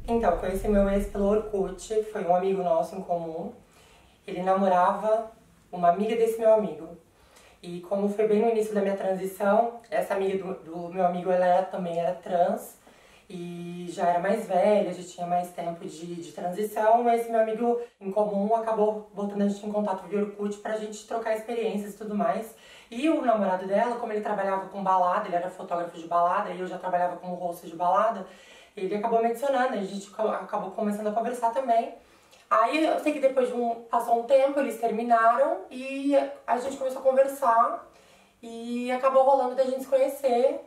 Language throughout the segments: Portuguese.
Então, eu conheci meu ex pelo Orkut, foi um amigo nosso em comum. Ele namorava uma amiga desse meu amigo. E como foi bem no início da minha transição, essa amiga do meu amigo, também era trans. E já era mais velha, já tinha mais tempo de transição, mas esse meu amigo em comum acabou botando a gente em contato via Orkut pra gente trocar experiências e tudo mais. E o namorado dela, como ele trabalhava com balada, ele era fotógrafo de balada e eu já trabalhava como host de balada, ele acabou me adicionando, a gente acabou começando a conversar também. Aí eu sei que depois passou um tempo, eles terminaram e a gente começou a conversar e acabou rolando da gente se conhecer.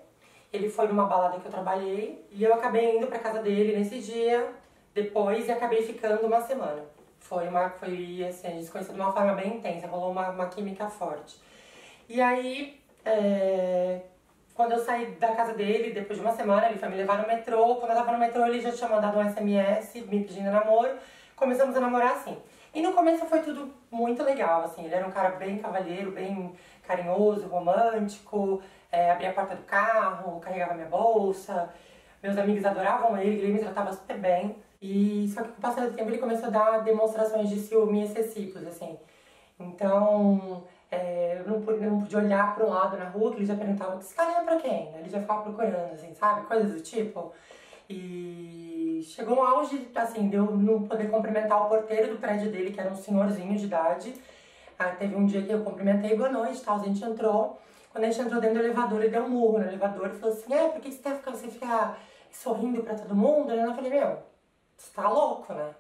Ele foi numa balada que eu trabalhei e eu acabei indo pra casa dele nesse dia, depois, e acabei ficando uma semana. Foi assim, a gente se conheceu de uma forma bem intensa, rolou uma química forte. E aí, quando eu saí da casa dele, depois de uma semana, ele foi me levar no metrô. Quando eu tava no metrô, ele já tinha mandado um SMS me pedindo namoro. Começamos a namorar assim. E no começo foi tudo muito legal, assim. Ele era um cara bem cavalheiro, bem carinhoso, romântico. Abria a porta do carro, carregava minha bolsa. Meus amigos adoravam ele me tratava super bem. E só que com o passar do tempo ele começou a dar demonstrações de ciúme excessivos, assim. Então, eu não podia olhar para um lado na rua, que ele já perguntava, esse cara é pra quem? Ele já ficava procurando, assim, sabe? Coisas do tipo. E chegou um auge, assim, de eu não poder cumprimentar o porteiro do prédio dele, que era um senhorzinho de idade. Aí teve um dia que eu cumprimentei, boa noite, tal, a gente entrou. Quando a gente entrou dentro do elevador, ele deu um murro no elevador e falou assim, por que você fica sorrindo pra todo mundo? E eu falei, meu, você tá louco, né?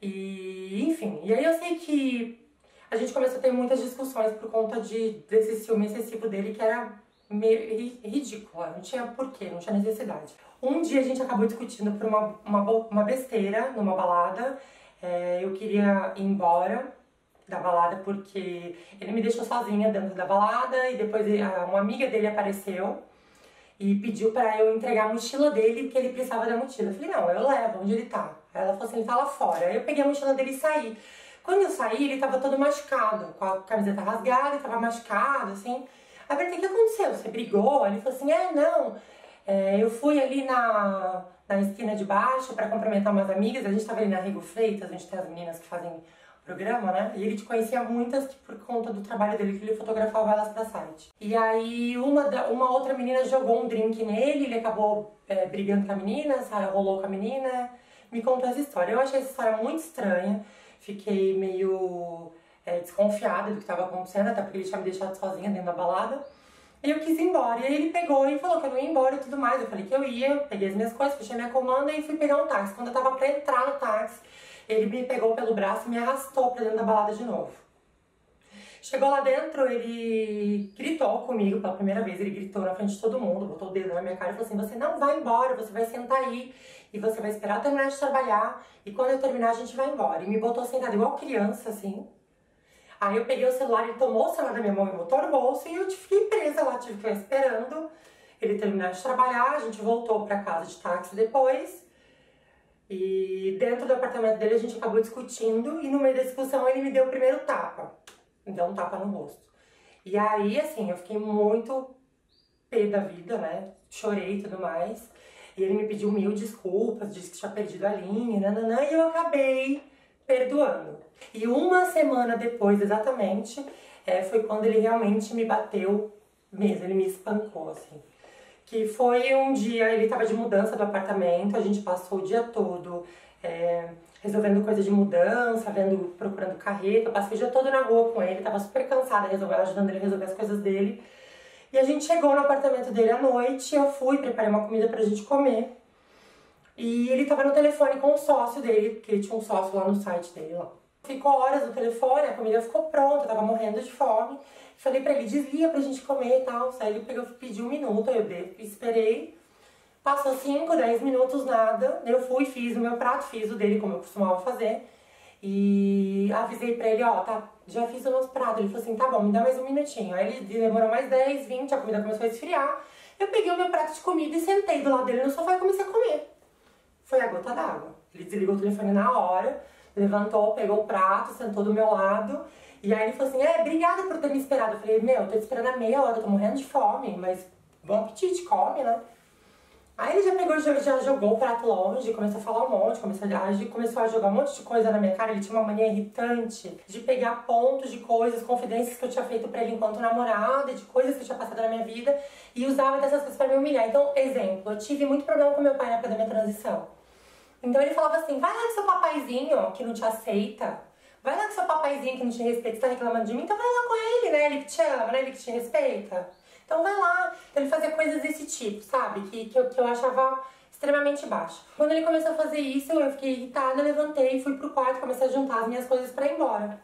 E, enfim, e aí eu sei que a gente começou a ter muitas discussões por conta desse ciúme excessivo dele, que era meio ridículo, não tinha porquê, não tinha necessidade. Um dia a gente acabou discutindo por uma besteira numa balada. Eu queria ir embora da balada porque ele me deixou sozinha dentro da balada e depois uma amiga dele apareceu e pediu pra eu entregar a mochila dele porque ele precisava da mochila. Eu falei, não, eu levo, onde ele tá? Aí ela falou assim, ele tá lá fora. Aí eu peguei a mochila dele e saí. Quando eu saí, ele tava todo machucado, com a camiseta rasgada, ele tava machucado, assim. Aí eu perguntei, o que aconteceu? Você brigou? Ele falou assim, não, eu fui ali na esquina de baixo pra cumprimentar umas amigas, a gente tava ali na Rego Freitas, a gente tem as meninas que fazem programa, né? E ele te conhecia muitas que por conta do trabalho dele, que ele fotografava elas pra site. E aí uma outra menina jogou um drink nele, ele acabou brigando com a menina, rolou com a menina, me contou essa história. Eu achei essa história muito estranha, fiquei meio desconfiada do que estava acontecendo, até porque ele tinha me deixado sozinha dentro da balada. E eu quis ir embora, e aí ele pegou e falou que eu não ia embora e tudo mais. Eu falei que eu ia, peguei as minhas coisas, fechei minha comanda e fui pegar um táxi. Quando eu tava pra entrar no táxi, ele me pegou pelo braço e me arrastou pra dentro da balada de novo. Chegou lá dentro, ele gritou comigo pela primeira vez, ele gritou na frente de todo mundo, botou o dedo na minha cara e falou assim, você não vai embora, você vai sentar aí e você vai esperar eu terminar de trabalhar e quando eu terminar a gente vai embora. E me botou sentada igual criança, assim. Aí eu peguei o celular, ele tomou o celular da minha mão e botou no bolso e eu fiquei presa lá, tive que ficar esperando ele terminar de trabalhar, a gente voltou pra casa de táxi depois. E dentro do apartamento dele a gente acabou discutindo e no meio da discussão ele me deu o primeiro tapa. Me deu um tapa no rosto. E aí, assim, eu fiquei muito pé da vida, né? Chorei e tudo mais. E ele me pediu mil desculpas, disse que tinha perdido a linha, nananã, e eu acabei perdoando. E uma semana depois, exatamente, foi quando ele realmente me bateu mesmo, ele me espancou, assim. Que foi um dia, ele tava de mudança do apartamento, a gente passou o dia todo resolvendo coisa de mudança, procurando carreta, eu passei o dia todo na rua com ele, tava super cansada, ajudando ele a resolver as coisas dele. E a gente chegou no apartamento dele à noite, eu fui, preparei uma comida pra gente comer. E ele tava no telefone com o sócio dele, porque ele tinha um sócio lá no site dele lá. Ficou horas no telefone, a comida ficou pronta, eu tava morrendo de fome. Falei pra ele, desliga pra gente comer e tal. Aí ele pediu um minuto, eu esperei. Passou 5, 10 minutos, nada. Eu fui, fiz o meu prato, fiz o dele como eu costumava fazer. E avisei pra ele, ó, tá, já fiz o nosso prato. Ele falou assim, tá bom, me dá mais um minutinho. Aí ele demorou mais 10, 20, a comida começou a esfriar. Eu peguei o meu prato de comida e sentei do lado dele no sofá e comecei a comer. Foi a gota d'água. Ele desligou o telefone na hora, levantou, pegou o prato, sentou do meu lado. E aí ele falou assim, obrigada por ter me esperado. Eu falei, meu, eu tô te esperando há meia hora, eu tô morrendo de fome, mas bom apetite, come, né? Aí ele já pegou, já jogou o prato longe, começou a falar um monte, começou a jogar um monte de coisa na minha cara. Ele tinha uma mania irritante de pegar pontos de coisas, confidências que eu tinha feito pra ele enquanto namorada, de coisas que eu tinha passado na minha vida, e usava dessas coisas pra me humilhar. Então, exemplo, eu tive muito problema com meu pai na época da minha transição. Então ele falava assim, vai lá com seu papaizinho que não te aceita, vai lá com seu papaizinho que não te respeita, você tá reclamando de mim, então vai lá com ele, né? Ele que te ama, né? Ele que te respeita. Então vai lá. Então ele fazia coisas desse tipo, sabe? Que eu achava extremamente baixo. Quando ele começou a fazer isso, eu fiquei irritada, levantei, fui pro quarto, comecei a juntar as minhas coisas pra ir embora.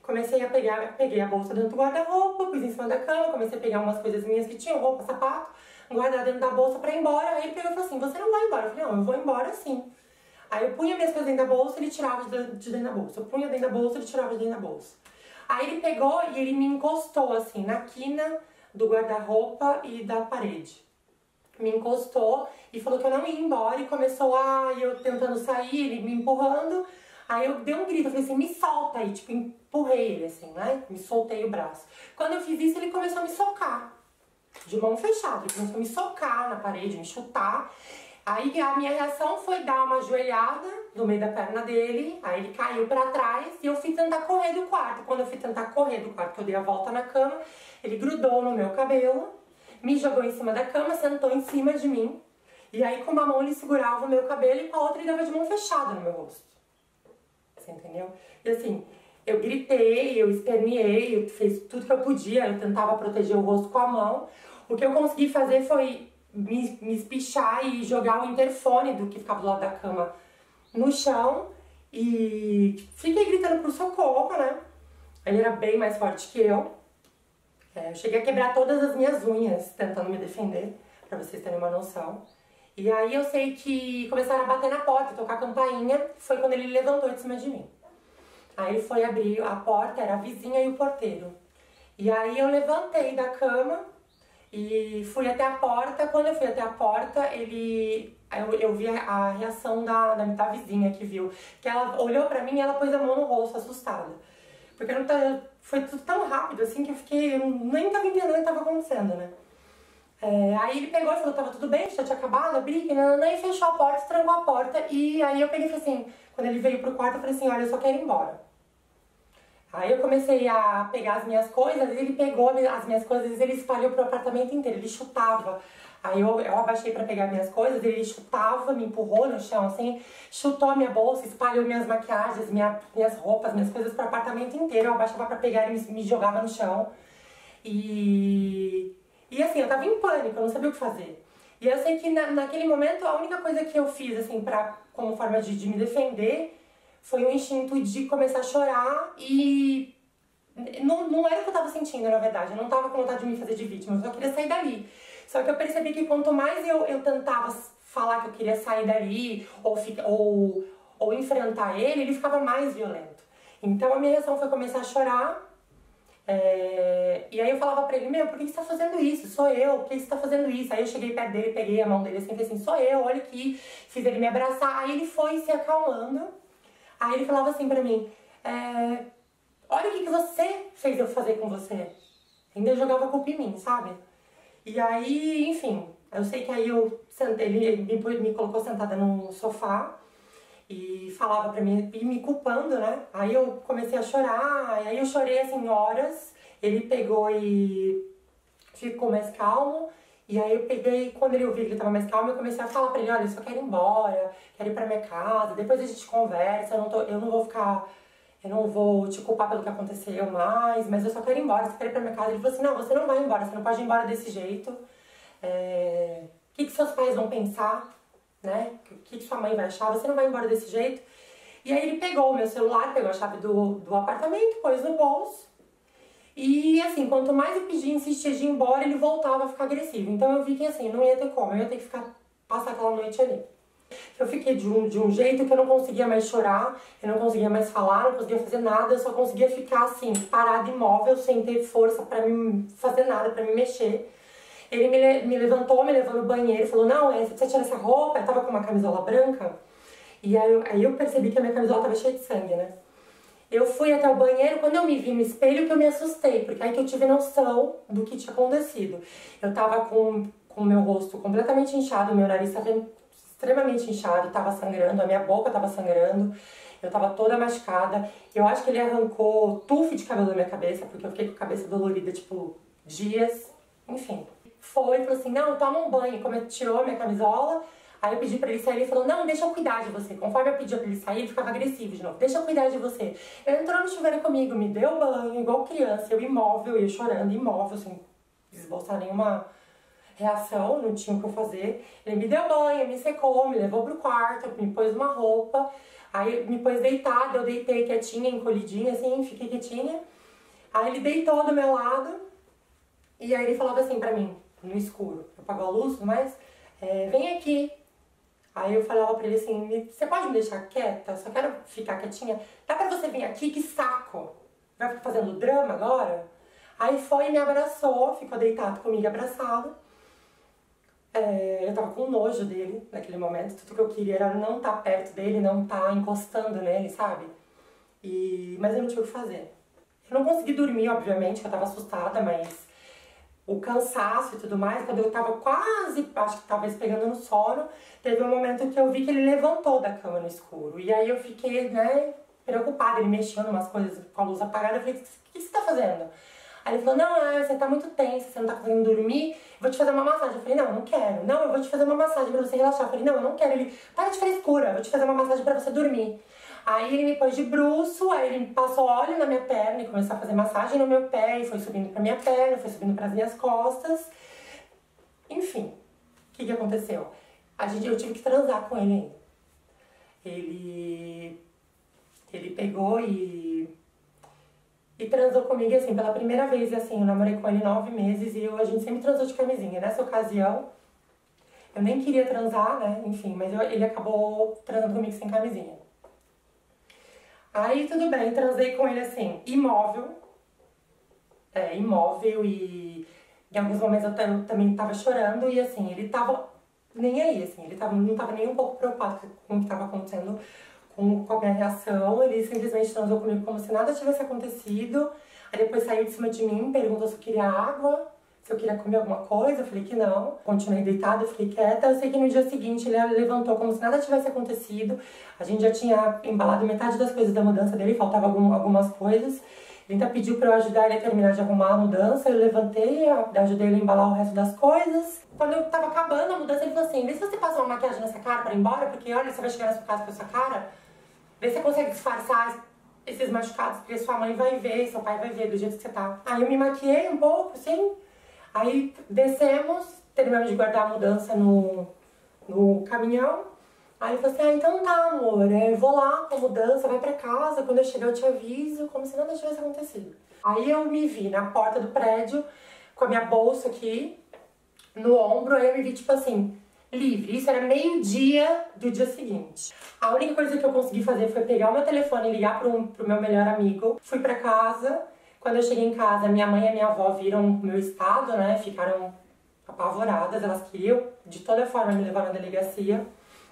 Comecei a peguei a bolsa dentro do guarda-roupa, pus em cima da cama, comecei a pegar umas coisas minhas que tinham, roupa, sapato, guardar dentro da bolsa pra ir embora. Aí ele pegou e falou assim, você não vai embora? Eu falei, não, eu vou embora sim. Aí eu punha minhas coisas dentro da bolsa, ele tirava de dentro da bolsa. Eu punha dentro da bolsa, ele tirava de dentro da bolsa. Aí ele pegou e ele me encostou assim, na quina do guarda-roupa e da parede. Me encostou e falou que eu não ia embora e começou eu tentando sair, ele me empurrando. Aí eu dei um grito, eu falei assim, me solta aí, tipo, empurrei ele assim, né? Me soltei o braço. Quando eu fiz isso, ele começou a me socar, de mão fechada. Ele começou a me socar na parede, me chutar. Aí a minha reação foi dar uma joelhada no meio da perna dele, aí ele caiu pra trás e eu fui tentar correr do quarto. Quando eu fui tentar correr do quarto, que eu dei a volta na cama, ele grudou no meu cabelo, me jogou em cima da cama, sentou em cima de mim, e aí com uma mão ele segurava o meu cabelo e com a outra ele dava de mão fechada no meu rosto. Você entendeu? E assim, eu gritei, eu esperneei, eu fiz tudo que eu podia, eu tentava proteger o rosto com a mão. O que eu consegui fazer foi me espichar e jogar o interfone do que ficava do lado da cama no chão e fiquei gritando pro socorro, né? Ele era bem mais forte que eu. Eu cheguei a quebrar todas as minhas unhas tentando me defender, pra vocês terem uma noção. E aí eu sei que começaram a bater na porta, tocar a campainha, foi quando ele levantou de cima de mim. Aí ele foi abrir a porta, era a vizinha e o porteiro. E aí eu levantei da cama e fui até a porta. Quando eu fui até a porta, eu vi a reação da vizinha que viu. Que ela olhou pra mim e ela pôs a mão no rosto, assustada. Porque foi tudo tão rápido assim que eu nem tava entendendo o que tava acontecendo, né? Aí ele pegou e falou, tava tudo bem, já tinha acabado a briga, e fechou a porta, trancou a porta. E aí eu peguei e falei assim, quando ele veio pro quarto, eu falei assim, olha, eu só quero ir embora. Aí eu comecei a pegar as minhas coisas, ele pegou as minhas coisas e ele espalhou pro apartamento inteiro, ele chutava. Aí eu abaixei pra pegar minhas coisas, ele chutava, me empurrou no chão, assim, chutou a minha bolsa, espalhou minhas maquiagens, minhas roupas, minhas coisas pro apartamento inteiro. Eu abaixava pra pegar e me jogava no chão. E assim, eu tava em pânico, eu não sabia o que fazer. E eu sei que naquele momento a única coisa que eu fiz, assim, como forma de me defender, foi um instinto de começar a chorar e não era o que eu tava sentindo, na verdade. Eu não tava com vontade de me fazer de vítima, eu só queria sair dali. Só que eu percebi que quanto mais eu tentava falar que eu queria sair dali ou enfrentar ele ficava mais violento. Então a minha reação foi começar a chorar. E aí eu falava pra ele, meu, por que você tá fazendo isso? Sou eu, por que você tá fazendo isso? Aí eu cheguei perto dele, peguei a mão dele assim, falei assim, sou eu, olha aqui. Fiz ele me abraçar, aí ele foi se acalmando. Aí ele falava assim pra mim, olha o que você fez eu fazer com você. Ainda jogava a culpa em mim, sabe? E aí, enfim, eu sei que aí ele me colocou sentada num sofá e falava pra mim, e me culpando, né? Aí eu comecei a chorar, e aí eu chorei assim horas. Ele pegou e ficou mais calmo. E aí eu peguei, quando ele ouviu que ele tava mais calmo, eu comecei a falar pra ele, olha, eu só quero ir embora, quero ir pra minha casa, depois a gente conversa, eu não vou te culpar pelo que aconteceu mais, mas eu só quero ir embora, só quero ir pra minha casa. Ele falou assim, não, você não vai embora, você não pode ir embora desse jeito. O que seus pais vão pensar, né? O que sua mãe vai achar, você não vai embora desse jeito. E aí ele pegou o meu celular, pegou a chave do apartamento, pôs no bolso. E assim, quanto mais eu pedia, insistia de ir embora, ele voltava a ficar agressivo. Então eu vi que assim, não ia ter como, eu ia ter que passar aquela noite ali. Eu fiquei de um jeito que eu não conseguia mais chorar, eu não conseguia mais falar, não conseguia fazer nada, eu só conseguia ficar assim, parada, imóvel, sem ter força pra me fazer nada, pra me mexer. Ele me levantou, me levou no banheiro, falou, não, você precisa tirar essa roupa, eu tava com uma camisola branca. E aí eu percebi que a minha camisola tava cheia de sangue, né? Eu fui até o banheiro, quando eu me vi no espelho que eu me assustei, porque aí que eu tive noção do que tinha acontecido. Eu tava com com o meu rosto completamente inchado, meu nariz estava extremamente inchado, tava sangrando, a minha boca tava sangrando, eu tava toda machucada. Eu acho que ele arrancou tufo de cabelo da minha cabeça, porque eu fiquei com a cabeça dolorida, tipo, dias, enfim. Foi, falou assim, não, toma um banho. Como ele tirou a minha camisola, aí eu pedi pra ele sair, ele falou, não, deixa eu cuidar de você. Conforme eu pedia pra ele sair, ele ficava agressivo de novo, deixa eu cuidar de você. Ele entrou no chuveiro comigo, me deu banho, igual criança, eu imóvel, eu chorando, imóvel, sem esboçar nenhuma reação, não tinha o que eu fazer. Ele me deu banho, me secou, me levou pro quarto, me pôs uma roupa, aí me pôs deitada, eu deitei quietinha, encolhidinha, assim, fiquei quietinha. Aí ele deitou do meu lado, e aí ele falava assim pra mim, no escuro, apagou a luz e tudo mais, vem aqui. Aí eu falava pra ele assim, você pode me deixar quieta? Eu só quero ficar quietinha. Dá pra você vir aqui? Que saco! Vai ficar fazendo drama agora? Aí foi e me abraçou, ficou deitado comigo abraçado. Eu tava com nojo dele naquele momento, tudo que eu queria era não estar perto dele, não estar encostando nele, sabe? Mas eu não tinha o que fazer. Eu não consegui dormir, obviamente, que eu tava assustada, mas o cansaço e tudo mais, quando eu tava quase, acho que talvez pegando no sono, teve um momento que eu vi que ele levantou da cama no escuro. E aí eu fiquei, né, preocupada, ele mexendo umas coisas com a luz apagada, eu falei, o que você tá fazendo? Aí ele falou, não, você tá muito tensa, você não tá conseguindo dormir, vou te fazer uma massagem. Eu falei, não, eu não quero. Não, eu vou te fazer uma massagem pra você relaxar. Eu falei, não, eu não quero. Ele, para de frescura, eu vou te fazer uma massagem pra você dormir. Aí ele me pôs de bruço, aí ele passou óleo na minha perna e começou a fazer massagem no meu pé, e foi subindo pra minha perna, foi subindo pras minhas costas. Enfim, o que aconteceu? Eu tive que transar com ele ainda. Ele pegou e transou comigo, assim, pela primeira vez, assim, eu namorei com ele 9 meses e a gente sempre transou de camisinha. Nessa ocasião, eu nem queria transar, né, enfim, mas ele acabou transando comigo sem camisinha. Aí, tudo bem, transei com ele, assim, imóvel e em alguns momentos eu também tava chorando e, assim, ele tava nem aí, assim, ele não tava nem um pouco preocupado com o que tava acontecendo com a minha reação. Ele simplesmente transou comigo como se nada tivesse acontecido. Aí depois saiu de cima de mim, perguntou se eu queria água, se eu queria comer alguma coisa. Eu falei que não. Continuei deitada, fiquei quieta. Eu sei que no dia seguinte ele levantou como se nada tivesse acontecido. A gente já tinha embalado metade das coisas da mudança dele, faltava algumas coisas. Ele ainda pediu pra eu ajudar ele a terminar de arrumar a mudança. Eu levantei, ajudei ele a embalar o resto das coisas. Quando eu tava acabando a mudança, ele falou assim, vê se você passa uma maquiagem nessa cara pra ir embora, porque olha, você vai chegar na sua casa com essa cara. Vê se você consegue disfarçar esses machucados, porque sua mãe vai ver, seu pai vai ver do jeito que você tá. Aí eu me maquiei um pouco, assim. Aí descemos, terminamos de guardar a mudança no caminhão. Aí ele falou assim, então tá, amor, eu vou lá com a mudança, vai pra casa, quando eu chegar eu te aviso, como se nada tivesse acontecido. Aí eu me vi na porta do prédio, com a minha bolsa aqui, no ombro, aí eu me vi tipo assim, livre. Isso era meio-dia do dia seguinte. A única coisa que eu consegui fazer foi pegar o meu telefone e ligar pro meu melhor amigo. Fui pra casa. Quando eu cheguei em casa, minha mãe e minha avó viram o meu estado, né? Ficaram apavoradas. Elas queriam, de toda forma, me levar na delegacia.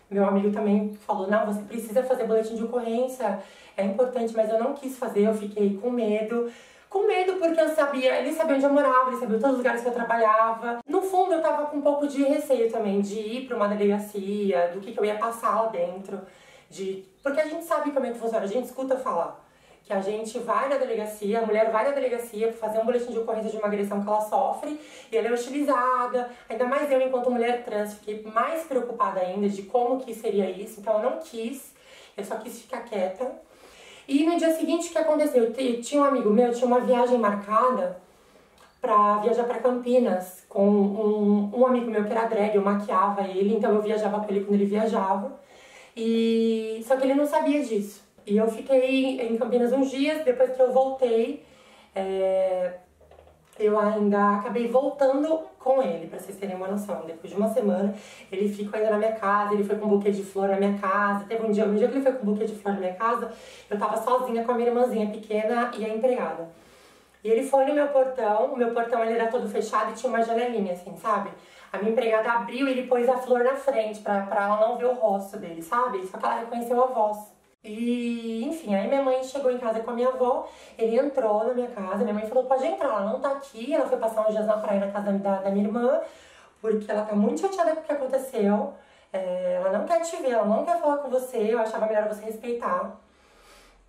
Meu amigo também falou, não, você precisa fazer boletim de ocorrência. É importante, mas eu não quis fazer. Eu fiquei com medo. Com medo porque eu sabia, ele sabia onde eu morava, ele sabia todos os lugares que eu trabalhava. No fundo eu tava com um pouco de receio também de ir pra uma delegacia, do que eu ia passar lá dentro. Porque a gente sabe como é que funciona, a gente escuta falar que a gente vai na delegacia, a mulher vai na delegacia pra fazer um boletim de ocorrência de uma agressão que ela sofre e ela é hostilizada. Ainda mais eu, enquanto mulher trans, fiquei mais preocupada ainda de como que seria isso, então eu não quis, eu só quis ficar quieta. E no dia seguinte, o que aconteceu? Eu tinha um amigo meu, tinha uma viagem marcada pra viajar pra Campinas com um amigo meu que era drag, eu maquiava ele, então eu viajava com ele quando ele viajava. Só que ele não sabia disso. E eu fiquei em Campinas uns dias, depois que eu voltei, eu ainda acabei voltando com ele, pra vocês terem uma noção. Depois de uma semana, ele ficou ainda na minha casa, ele foi com um buquê de flor na minha casa. Teve um dia que ele foi com um buquê de flor na minha casa, eu tava sozinha com a minha irmãzinha pequena e a empregada. E ele foi no meu portão, o meu portão ele era todo fechado e tinha uma janelinha, assim, sabe? A minha empregada abriu e ele pôs a flor na frente, pra ela não ver o rosto dele, sabe? Só que ela reconheceu a voz. E, enfim, aí minha mãe chegou em casa com a minha avó, ele entrou na minha casa, minha mãe falou, pode entrar, ela não tá aqui, ela foi passar uns dias na praia na casa da minha irmã, porque ela tá muito chateada com o que aconteceu. Ela não quer te ver, ela não quer falar com você, eu achava melhor você respeitar.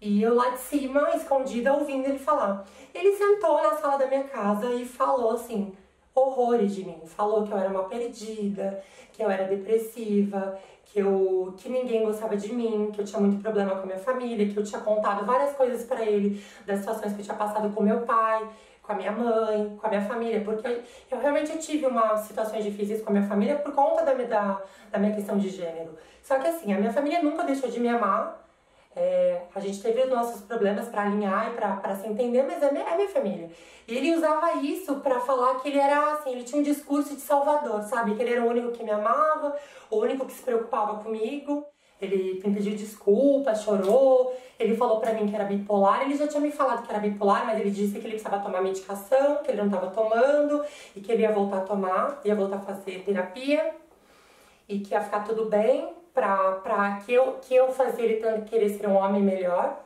E eu lá de cima, escondida, ouvindo ele falar. Ele sentou na sala da minha casa e falou assim, horrores de mim. Falou que eu era uma perdida, que eu era depressiva, que ninguém gostava de mim, que eu tinha muito problema com a minha família, que eu tinha contado várias coisas pra ele, das situações que eu tinha passado com meu pai, com a minha mãe, com a minha família, porque eu realmente tive umas situações difíceis com a minha família por conta da minha questão de gênero. Só que assim, a minha família nunca deixou de me amar. A gente teve os nossos problemas pra alinhar e pra se entender, mas é minha família. E ele usava isso pra falar que ele era assim, ele tinha um discurso de salvador, sabe? Que ele era o único que me amava, o único que se preocupava comigo. Ele me pediu desculpa, chorou, ele falou pra mim que era bipolar, ele já tinha me falado que era bipolar, mas ele disse que ele precisava tomar medicação, que ele não estava tomando, e que ele ia voltar a tomar, ia voltar a fazer terapia, e que ia ficar tudo bem, que eu fazia ele querer ser um homem melhor,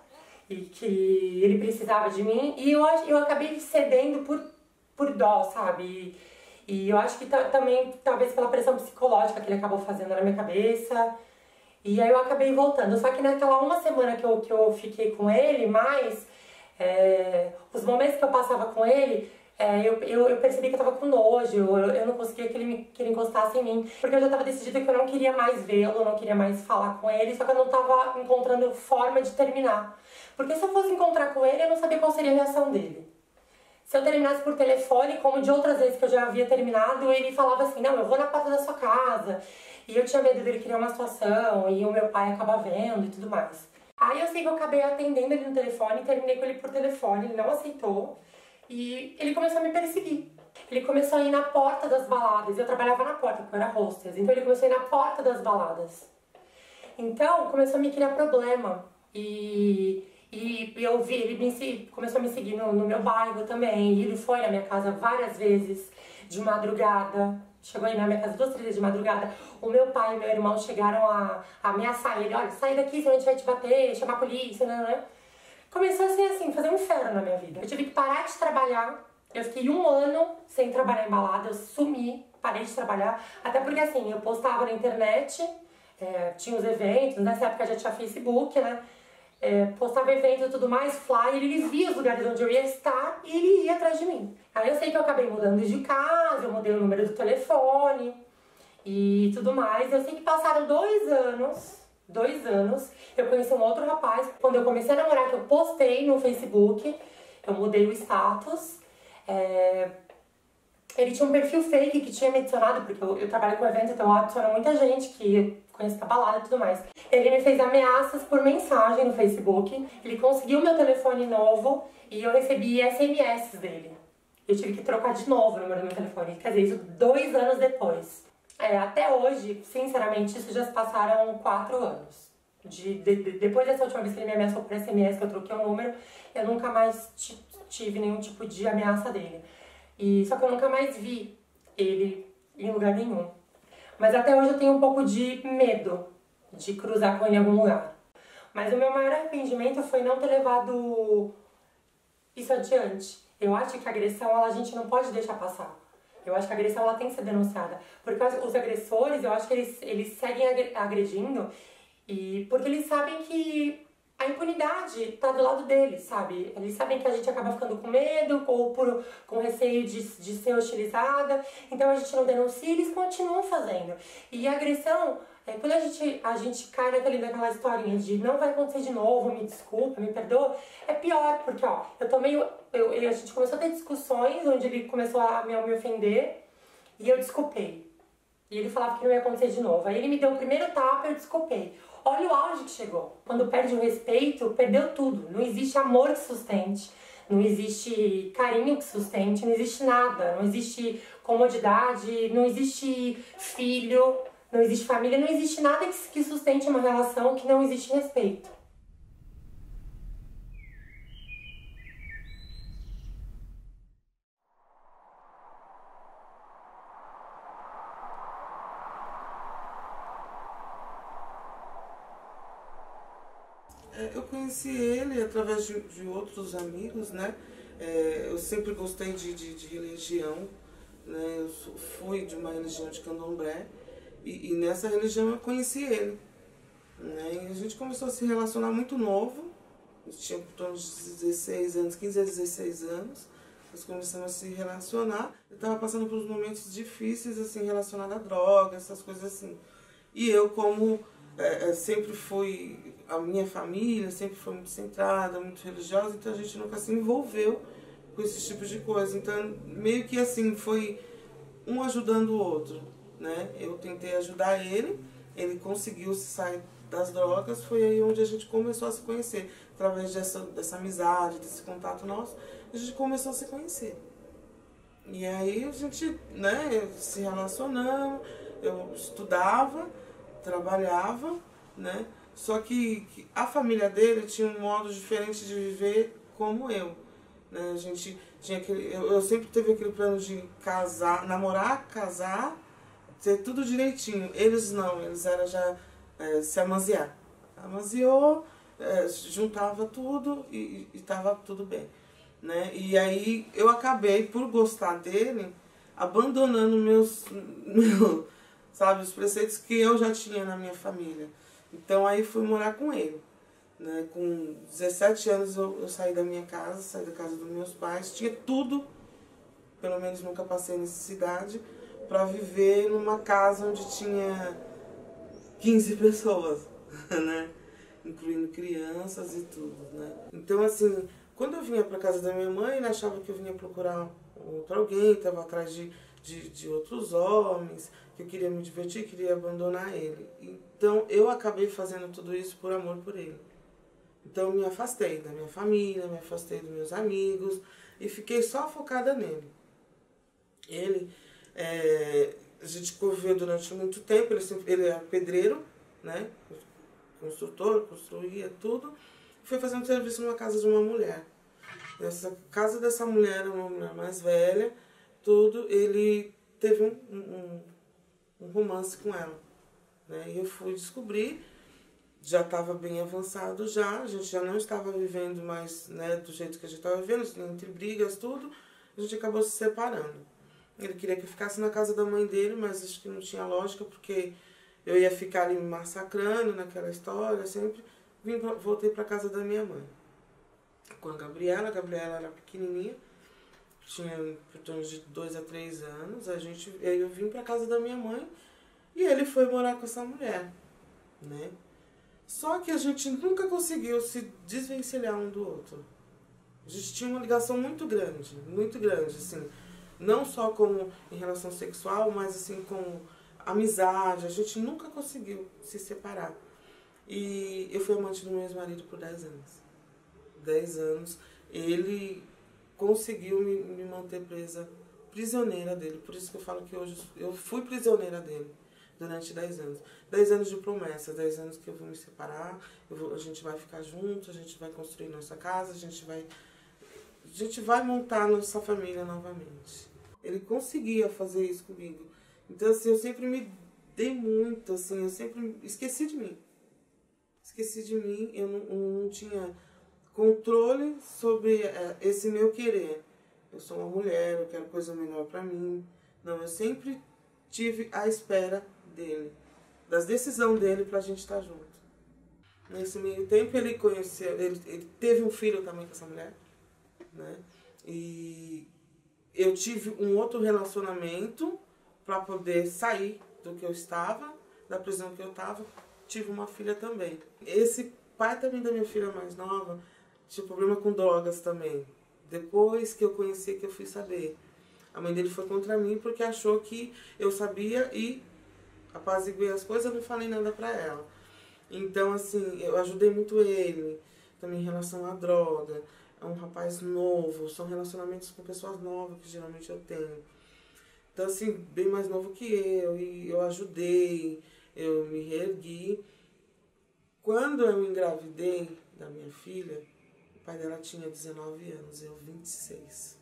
e que ele precisava de mim, e eu acabei cedendo por dó, sabe? E eu acho que também, talvez pela pressão psicológica que ele acabou fazendo na minha cabeça. E aí eu acabei voltando, só que naquela uma semana que eu fiquei com ele, os momentos que eu passava com ele, eu percebi que eu tava com nojo, eu não conseguia que ele encostasse em mim, porque eu já tava decidida que eu não queria mais vê-lo, não queria mais falar com ele, só que eu não tava encontrando forma de terminar. Porque se eu fosse encontrar com ele, eu não sabia qual seria a reação dele. Se eu terminasse por telefone, como de outras vezes que eu já havia terminado, ele falava assim, não, eu vou na porta da sua casa. E eu tinha medo dele criar uma situação, e o meu pai acaba vendo e tudo mais. Aí eu sei que eu acabei atendendo ele no telefone, terminei com ele por telefone, ele não aceitou. E ele começou a me perseguir. Ele começou a ir na porta das baladas, eu trabalhava na porta, porque eu era hostess. Então ele começou a ir na porta das baladas. Então começou a me criar problema. E eu vi, começou a me seguir no meu bairro também. Ele foi na minha casa várias vezes, de madrugada. Chegou aí na minha casa 2, 3 vezes de madrugada. O meu pai e meu irmão chegaram a ameaçar ele. Olha, sai daqui, senão a gente vai te bater, chamar a polícia, né? Começou a ser assim, fazer um inferno na minha vida. Eu tive que parar de trabalhar. Eu fiquei 1 ano sem trabalhar em balada. Eu sumi, parei de trabalhar. Até porque assim, eu postava na internet, tinha os eventos. Nessa época já tinha Facebook, né? Postava evento e tudo mais, flyer, ele via os lugares onde eu ia estar e ele ia atrás de mim. Aí eu sei que eu acabei mudando de casa, eu mudei o número do telefone e tudo mais. Eu sei que passaram 2 anos, eu conheci um outro rapaz. Quando eu comecei a namorar, que eu postei no Facebook, eu mudei o status. Ele tinha um perfil fake que tinha me adicionado, porque eu trabalho com eventos, então eu adiciono muita gente que conhece da balada e tudo mais. Ele me fez ameaças por mensagem no Facebook, ele conseguiu meu telefone novo e eu recebi SMS dele. Eu tive que trocar de novo o número do meu telefone, quer dizer, isso 2 anos depois. Até hoje, sinceramente, isso já se passaram 4 anos. Depois dessa última vez que ele me ameaçou por SMS, que eu troquei o número, eu nunca mais tive nenhum tipo de ameaça dele. Só que eu nunca mais vi ele em lugar nenhum. Mas até hoje eu tenho um pouco de medo de cruzar com ele em algum lugar. Mas o meu maior arrependimento foi não ter levado isso adiante. Eu acho que a agressão a gente não pode deixar passar. Eu acho que a agressão ela tem que ser denunciada. Porque os agressores, eu acho que eles seguem agredindo porque eles sabem que a impunidade tá do lado deles, sabe? Eles sabem que a gente acaba ficando com medo ou com receio de ser hostilizada, então a gente não denuncia e eles continuam fazendo. E a agressão, quando a gente cai naquela historinha de não vai acontecer de novo, me desculpa, me perdoa, é pior, porque ó, a gente começou a ter discussões onde ele começou a me ofender e eu desculpei. E ele falava que não ia acontecer de novo. Aí ele me deu o primeiro tapa e eu desculpei. Olha o auge que chegou. Quando perde o respeito, perdeu tudo. Não existe amor que sustente, não existe carinho que sustente, não existe nada. Não existe comodidade, não existe filho, não existe família, não existe nada que sustente uma relação que não existe respeito. Eu conheci ele através de outros amigos, né? Eu sempre gostei de religião, né? Eu fui de uma religião de candomblé e nessa religião eu conheci ele, né? E a gente começou a se relacionar muito novo, eu tinha por torno de 16 anos, 15 a 16 anos, nós começamos a se relacionar. Eu estava passando por uns momentos difíceis, assim, relacionados a drogas, essas coisas assim. E eu, como sempre fui, a minha família sempre foi muito centrada, muito religiosa, então a gente nunca se envolveu com esses tipos de coisa. Então, meio que assim, foi um ajudando o outro, né? Eu tentei ajudar ele, ele conseguiu se sair das drogas, foi aí onde a gente começou a se conhecer. Através dessa amizade, desse contato nosso, a gente começou a se conhecer. E aí a gente, né, se relacionamos, eu estudava, trabalhava, né? Só que a família dele tinha um modo diferente de viver como eu, né? A gente tinha aquele, eu sempre teve aquele plano de casar, namorar, casar, ter tudo direitinho. Eles não, eles eram já se amaziar. Amaziou, juntava tudo e estava tudo bem, né? E aí eu acabei, por gostar dele, abandonando sabe, os preceitos que eu já tinha na minha família. Então aí fui morar com ele, né? Com 17 anos eu saí da minha casa, saí da casa dos meus pais, tinha tudo, pelo menos nunca passei necessidade, para viver numa casa onde tinha 15 pessoas, né? Incluindo crianças e tudo, né? Então, assim, quando eu vinha para casa da minha mãe, ele achava que eu vinha procurar outro alguém, estava atrás de outros homens, que eu queria me divertir, queria abandonar ele. Então, eu acabei fazendo tudo isso por amor por ele. Então, eu me afastei da minha família, me afastei dos meus amigos e fiquei só focada nele. Ele, a gente conviveu durante muito tempo, ele era pedreiro, né? Construtor, construía tudo. Foi fazendo serviço numa casa de uma mulher. Essa casa dessa mulher era uma mulher mais velha, tudo, ele teve um romance com ela, né? E eu fui descobrir, já estava bem avançado já, a gente já não estava vivendo mais, né, do jeito que a gente estava vivendo, entre brigas, tudo, a gente acabou se separando. Ele queria que eu ficasse na casa da mãe dele, mas acho que não tinha lógica, porque eu ia ficar ali me massacrando naquela história, sempre voltei para casa da minha mãe. Com a Gabriela era pequenininha, tinha por torno de 2 a 3 anos, aí eu vim para casa da minha mãe e ele foi morar com essa mulher, né? Só que a gente nunca conseguiu se desvencilhar um do outro. A gente tinha uma ligação muito grande, assim, não só como em relação sexual, mas assim com amizade, a gente nunca conseguiu se separar. E eu fui amante do meu ex-marido por 10 anos. 10 anos, ele conseguiu me manter prisioneira dele. Por isso que eu falo que hoje eu fui prisioneira dele durante 10 anos. 10 anos de promessa, 10 anos que eu vou me separar, a gente vai ficar junto, a gente vai construir nossa casa, a gente vai montar nossa família novamente. Ele conseguia fazer isso comigo. Então, assim, eu sempre me dei muito, assim, eu sempre esqueci de mim. Eu não tinha controle sobre esse meu querer. Eu sou uma mulher, eu quero coisa melhor pra mim. Não, eu sempre tive à espera dele, das decisões dele pra gente estar junto. Nesse meio tempo ele conheceu, ele teve um filho também com essa mulher, né? E eu tive um outro relacionamento para poder sair do que eu estava, da prisão que eu estava. Tive uma filha também. Esse pai também da minha filha mais nova tinha problema com drogas também. Depois que eu conheci, que eu fui saber. A mãe dele foi contra mim porque achou que eu sabia e apaziguei as coisas, eu não falei nada pra ela. Então, assim, eu ajudei muito ele, também em relação à droga. É um rapaz novo, são relacionamentos com pessoas novas que geralmente eu tenho. Então, assim, bem mais novo que eu, e eu ajudei, eu me reergui. Quando eu engravidei da minha filha, o pai dela tinha 19 anos, eu 26.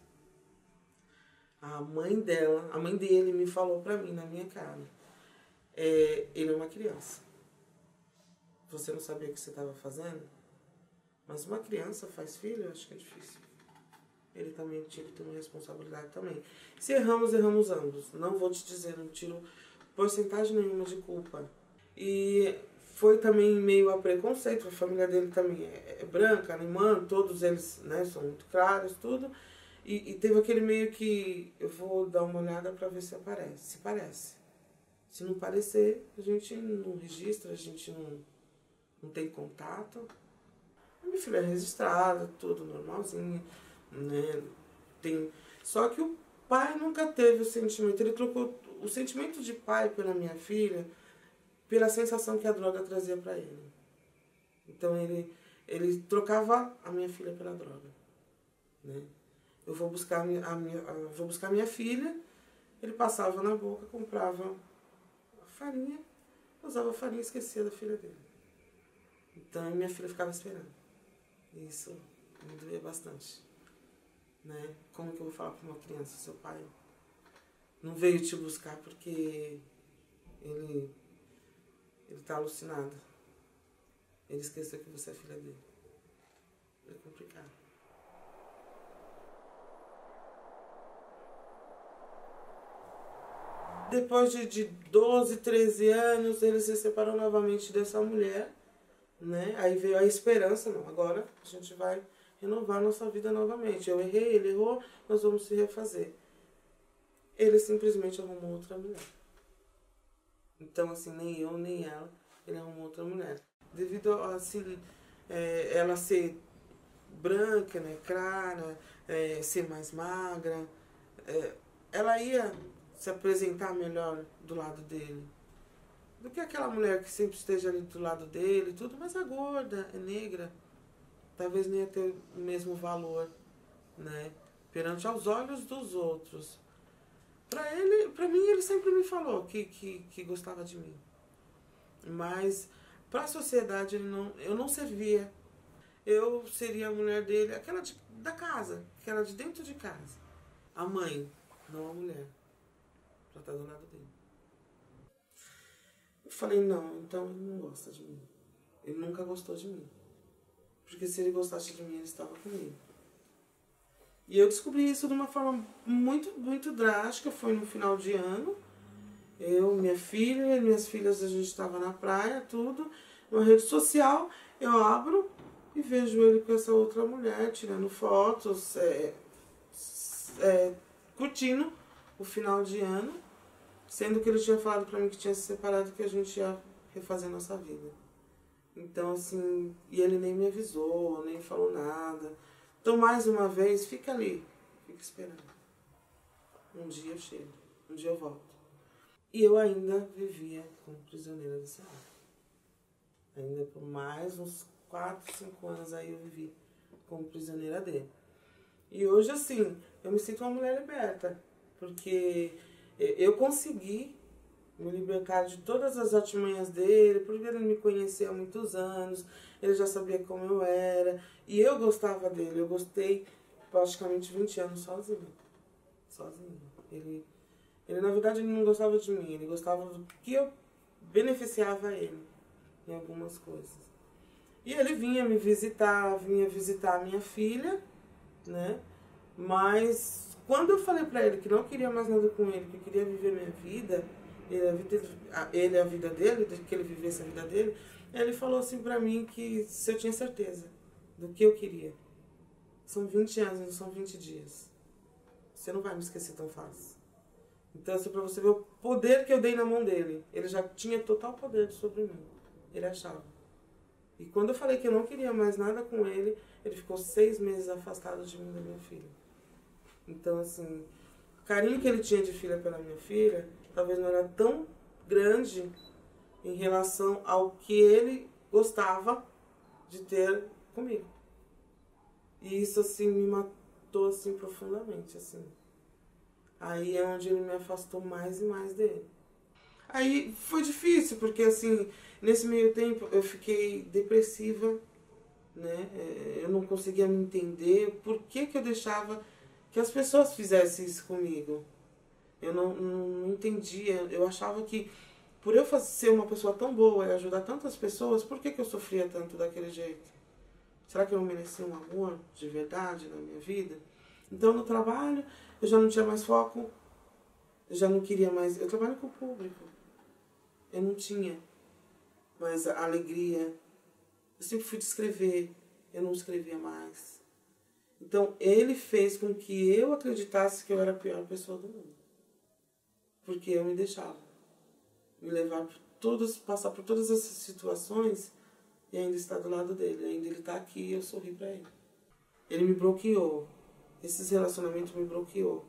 A mãe dele me falou pra mim, na minha cara, ele é uma criança. Você não sabia o que você estava fazendo? Mas uma criança faz filho, eu acho que é difícil. ele também tinha que ter uma responsabilidade também. Se erramos, erramos ambos. Não vou te dizer, não tiro porcentagem nenhuma de culpa. E foi também meio a preconceito, a família dele também é branca, alemã, todos eles, né, são muito claros, tudo. E teve aquele meio que eu vou dar uma olhada para ver se aparece, se parece. Se não parecer, a gente não registra, a gente não tem contato. A minha filha é registrada, tudo normalzinho, né? Só que o pai nunca teve o sentimento, ele trocou o sentimento de pai pela minha filha pela sensação que a droga trazia para ele. Então ele trocava a minha filha pela droga, né? Eu vou buscar minha filha, ele passava na boca, comprava farinha, usava farinha e esquecia da filha dele. Então minha filha ficava esperando. Isso me doía bastante, né? Como que eu vou falar para uma criança, seu pai não veio te buscar porque ele tá alucinado. Ele esqueceu que você é filha dele. É complicado. Depois de 12, 13 anos, ele se separou novamente dessa mulher, né? Aí veio a esperança, não, agora a gente vai renovar nossa vida novamente. Eu errei, ele errou, nós vamos se refazer. Ele simplesmente arrumou outra mulher. Então, assim, nem eu, nem ela, ele arrumou outra mulher. Devido a, assim, ela ser branca, né, clara, ser mais magra, ela ia se apresentar melhor do lado dele do que aquela mulher que sempre esteja ali do lado dele, tudo, mas é gorda, é negra, talvez nem ia ter o mesmo valor, né, perante aos olhos dos outros. Pra mim, ele sempre me falou que gostava de mim, mas para a sociedade eu não servia. Eu seria a mulher dele, aquela da casa, aquela de dentro de casa, a mãe, não a mulher, pra estar do lado dele. Eu falei, não, então ele não gosta de mim. Ele nunca gostou de mim. Porque se ele gostasse de mim, ele estava comigo. E eu descobri isso de uma forma muito, muito drástica. Foi no final de ano. Eu, minha filha, minhas filhas, a gente estava na praia, tudo. Numa rede social, eu abro e vejo ele com essa outra mulher, tirando fotos, curtindo o final de ano. Sendo que ele tinha falado pra mim que tinha se separado, que a gente ia refazer nossa vida. Então, assim, e ele nem me avisou, nem falou nada. Então, mais uma vez, fica ali, fica esperando. Um dia eu chego, um dia eu volto. E eu ainda vivia como prisioneira desse homem. Ainda por mais uns 4, 5 anos aí eu vivi como prisioneira dele. E hoje, assim, eu me sinto uma mulher liberta, porque eu consegui me libertar de todas as artimanhas dele, porque ele me conhecia há muitos anos, ele já sabia como eu era, e eu gostava dele, eu gostei praticamente 20 anos sozinho. Ele na verdade, ele não gostava de mim, ele gostava do que eu beneficiava ele em algumas coisas. E ele vinha me visitar, vinha visitar a minha filha, né? Mas quando eu falei pra ele que não queria mais nada com ele, que eu queria viver minha vida, ele a vida dele, que ele vivesse a vida dele, ele falou assim pra mim que se eu tinha certeza do que eu queria. São 20 anos, não são 20 dias. Você não vai me esquecer tão fácil. Então, assim, pra você ver o poder que eu dei na mão dele. Ele já tinha total poder sobre mim. Ele achava. E quando eu falei que eu não queria mais nada com ele, ele ficou 6 meses afastado de mim e da minha filha. Então, assim, o carinho que ele tinha de filha pela minha filha, talvez não era tão grande em relação ao que ele gostava de ter comigo. E isso, assim, me matou, assim, profundamente, assim. Aí é onde ele me afastou mais e mais dele. Aí foi difícil, porque, assim, nesse meio tempo eu fiquei depressiva, né? Eu não conseguia me entender por que eu deixava que as pessoas fizessem isso comigo. Eu não entendia. Eu achava que por eu ser uma pessoa tão boa e ajudar tantas pessoas, por que eu sofria tanto daquele jeito? Será que eu não merecia um amor de verdade na minha vida? Então no trabalho eu já não tinha mais foco, eu já não queria mais. Eu trabalho com o público. Eu não tinha mais a alegria. Eu sempre fui de escrever, eu não escrevia mais. Então ele fez com que eu acreditasse que eu era a pior pessoa do mundo. Porque eu me deixava me levar por todas, passar por todas essas situações e ainda estar do lado dele. Ainda ele está aqui e eu sorri para ele. Ele me bloqueou. Esses relacionamentos me bloqueou.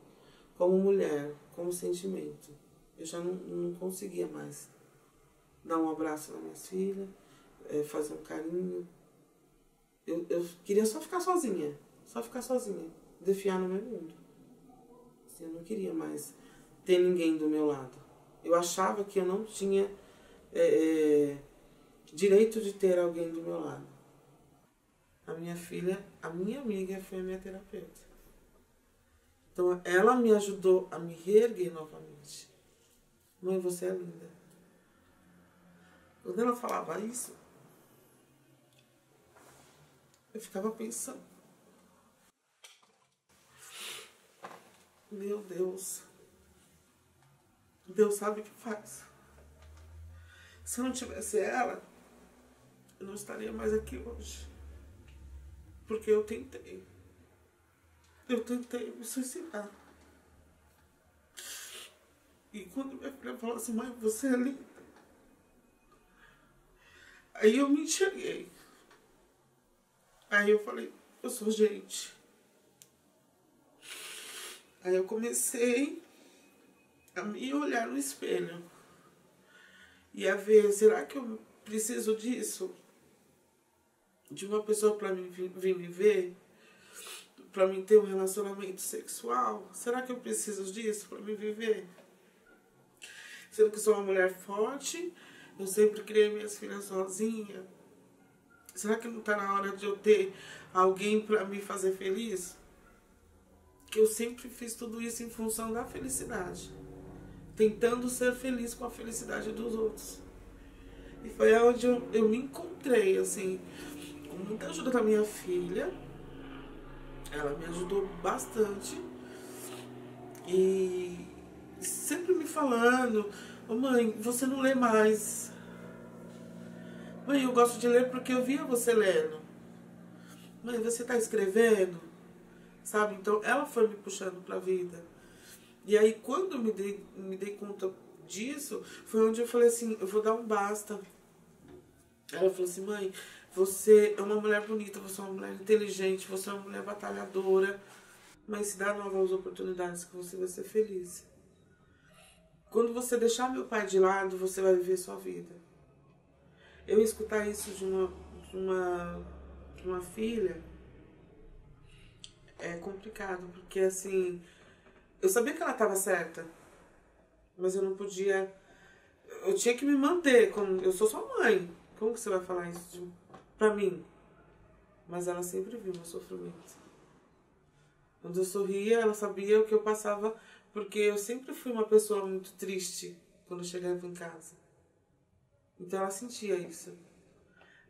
Como mulher, como sentimento. Eu já não conseguia mais dar um abraço nas minhas filhas, fazer um carinho. Eu queria só ficar sozinha. Só ficar sozinha. Defiar no meu mundo. Assim, eu não queria mais ter ninguém do meu lado. Eu achava que eu não tinha direito de ter alguém do meu lado. A minha filha, a minha amiga, foi a minha terapeuta. Então ela me ajudou a me reerguer novamente. Mãe, você é linda. Quando ela falava isso, eu ficava pensando, meu Deus, Deus sabe o que faz. Se não tivesse ela, eu não estaria mais aqui hoje. Porque eu tentei me suicidar. E quando minha filha falou assim, mãe, você é linda. Aí eu me enxerguei. Aí eu falei, eu sou gente. Aí eu comecei a me olhar no espelho. E a ver, será que eu preciso disso? De uma pessoa para mim vir me ver? Para mim ter um relacionamento sexual? Será que eu preciso disso para me viver? Sendo que sou uma mulher forte, eu sempre criei minhas filhas sozinha. Será que não está na hora de eu ter alguém para me fazer feliz? Que eu sempre fiz tudo isso em função da felicidade. Tentando ser feliz com a felicidade dos outros. E foi onde eu me encontrei, assim, com muita ajuda da minha filha. Ela me ajudou bastante. E sempre me falando, oh, mãe, você não lê mais. Mãe, eu gosto de ler porque eu via você lendo. Mãe, você está escrevendo? Sabe? Então ela foi me puxando para a vida. E aí quando eu me dei conta disso, foi onde eu falei assim, eu vou dar um basta. Ela falou assim, mãe, você é uma mulher bonita, você é uma mulher inteligente, você é uma mulher batalhadora, mas se dá novas oportunidades que você vai ser feliz. Quando você deixar meu pai de lado, você vai viver sua vida. Eu escutar isso de uma filha é complicado, porque assim, eu sabia que ela estava certa, mas eu não podia, eu tinha que me manter, como eu sou sua mãe, como que você vai falar isso pra mim? Mas ela sempre viu meu sofrimento. Quando eu sorria, ela sabia o que eu passava, porque eu sempre fui uma pessoa muito triste quando eu chegava em casa. Então ela sentia isso.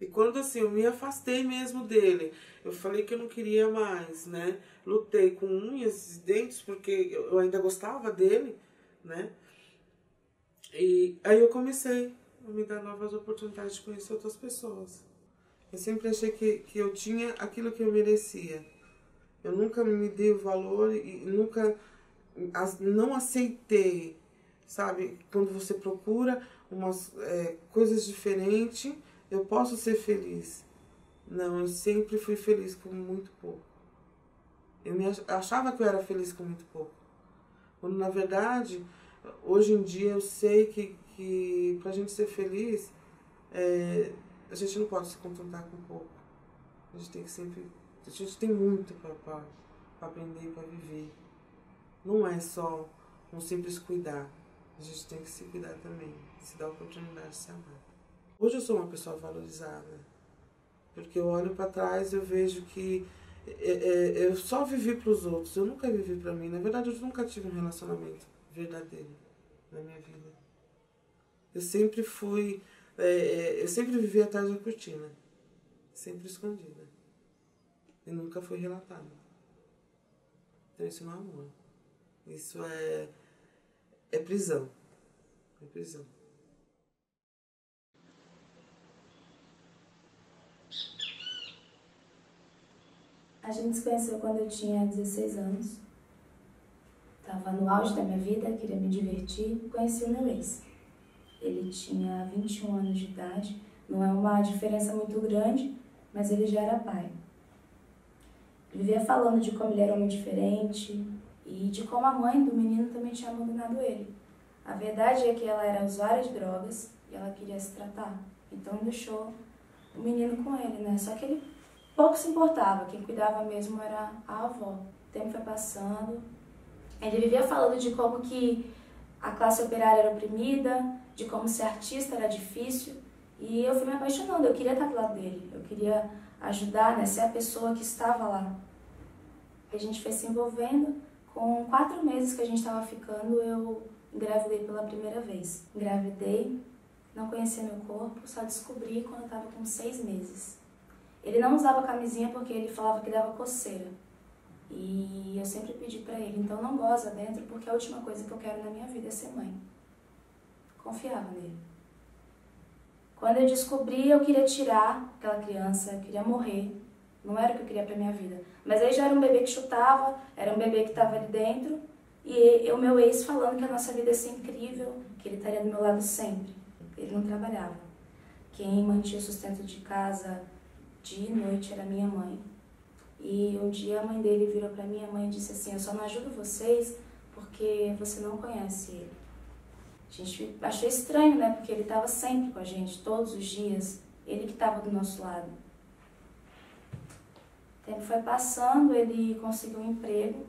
E quando assim, eu me afastei mesmo dele, eu falei que eu não queria mais, né? Lutei com unhas e dentes, porque eu ainda gostava dele, né? E aí eu comecei a me dar novas oportunidades de conhecer outras pessoas. Eu sempre achei que eu tinha aquilo que eu merecia. Eu nunca me dei o valor e nunca não aceitei, sabe? Quando você procura umas coisas diferentes, eu posso ser feliz. Não, eu sempre fui feliz com muito pouco. Achava que eu era feliz com muito pouco. Quando na verdade, hoje em dia eu sei que pra gente ser feliz, a gente não pode se contentar com pouco. A gente tem que sempre... A gente tem muito para aprender e para viver. Não é só um simples cuidar. A gente tem que se cuidar também. Se dar a oportunidade de se amar. Hoje eu sou uma pessoa valorizada. Porque eu olho para trás e eu vejo que eu só vivi para os outros. Eu nunca vivi para mim. Na verdade, eu nunca tive um relacionamento verdadeiro na minha vida. Eu sempre fui... eu sempre vivi atrás da cortina. Sempre escondida. E nunca foi relatado. Então isso não é amor. Isso é prisão. É prisão. A gente se conheceu quando eu tinha 16 anos. Estava no auge da minha vida, queria me divertir. Conheci o meu ex. Ele tinha 21 anos de idade. Não é uma diferença muito grande, mas ele já era pai. Ele vivia falando de como ele era homem diferente e de como a mãe do menino também tinha abandonado ele. A verdade é que ela era usuária de drogas e ela queria se tratar. Então deixou o menino com ele, né? Só que ele pouco se importava, quem cuidava mesmo era a avó. O tempo foi passando, ele vivia falando de como que a classe operária era oprimida, de como ser artista era difícil, e eu fui me apaixonando, eu queria estar do lado dele, eu queria ajudar, né, ser a pessoa que estava lá. A gente foi se envolvendo, com 4 meses que a gente estava ficando, eu engravidei pela primeira vez. Engravidei, não conhecia meu corpo, só descobri quando eu estava com 6 meses. Ele não usava camisinha porque ele falava que dava coceira. E eu sempre pedi pra ele, então não goza dentro porque a última coisa que eu quero na minha vida é ser mãe. Confiava nele. Quando eu descobri, eu queria tirar aquela criança, eu queria morrer. Não era o que eu queria pra minha vida. Mas aí já era um bebê que chutava, era um bebê que estava ali dentro. E o meu ex falando que a nossa vida ia ser incrível, que ele estaria do meu lado sempre. Ele não trabalhava. Quem mantinha o sustento de casa dia e noite era minha mãe. E um dia a mãe dele virou pra minha mãe e disse assim: eu só não ajudo vocês porque você não conhece ele. A gente achou estranho, né? Porque ele estava sempre com a gente, todos os dias. Ele que estava do nosso lado. O tempo foi passando, ele conseguiu um emprego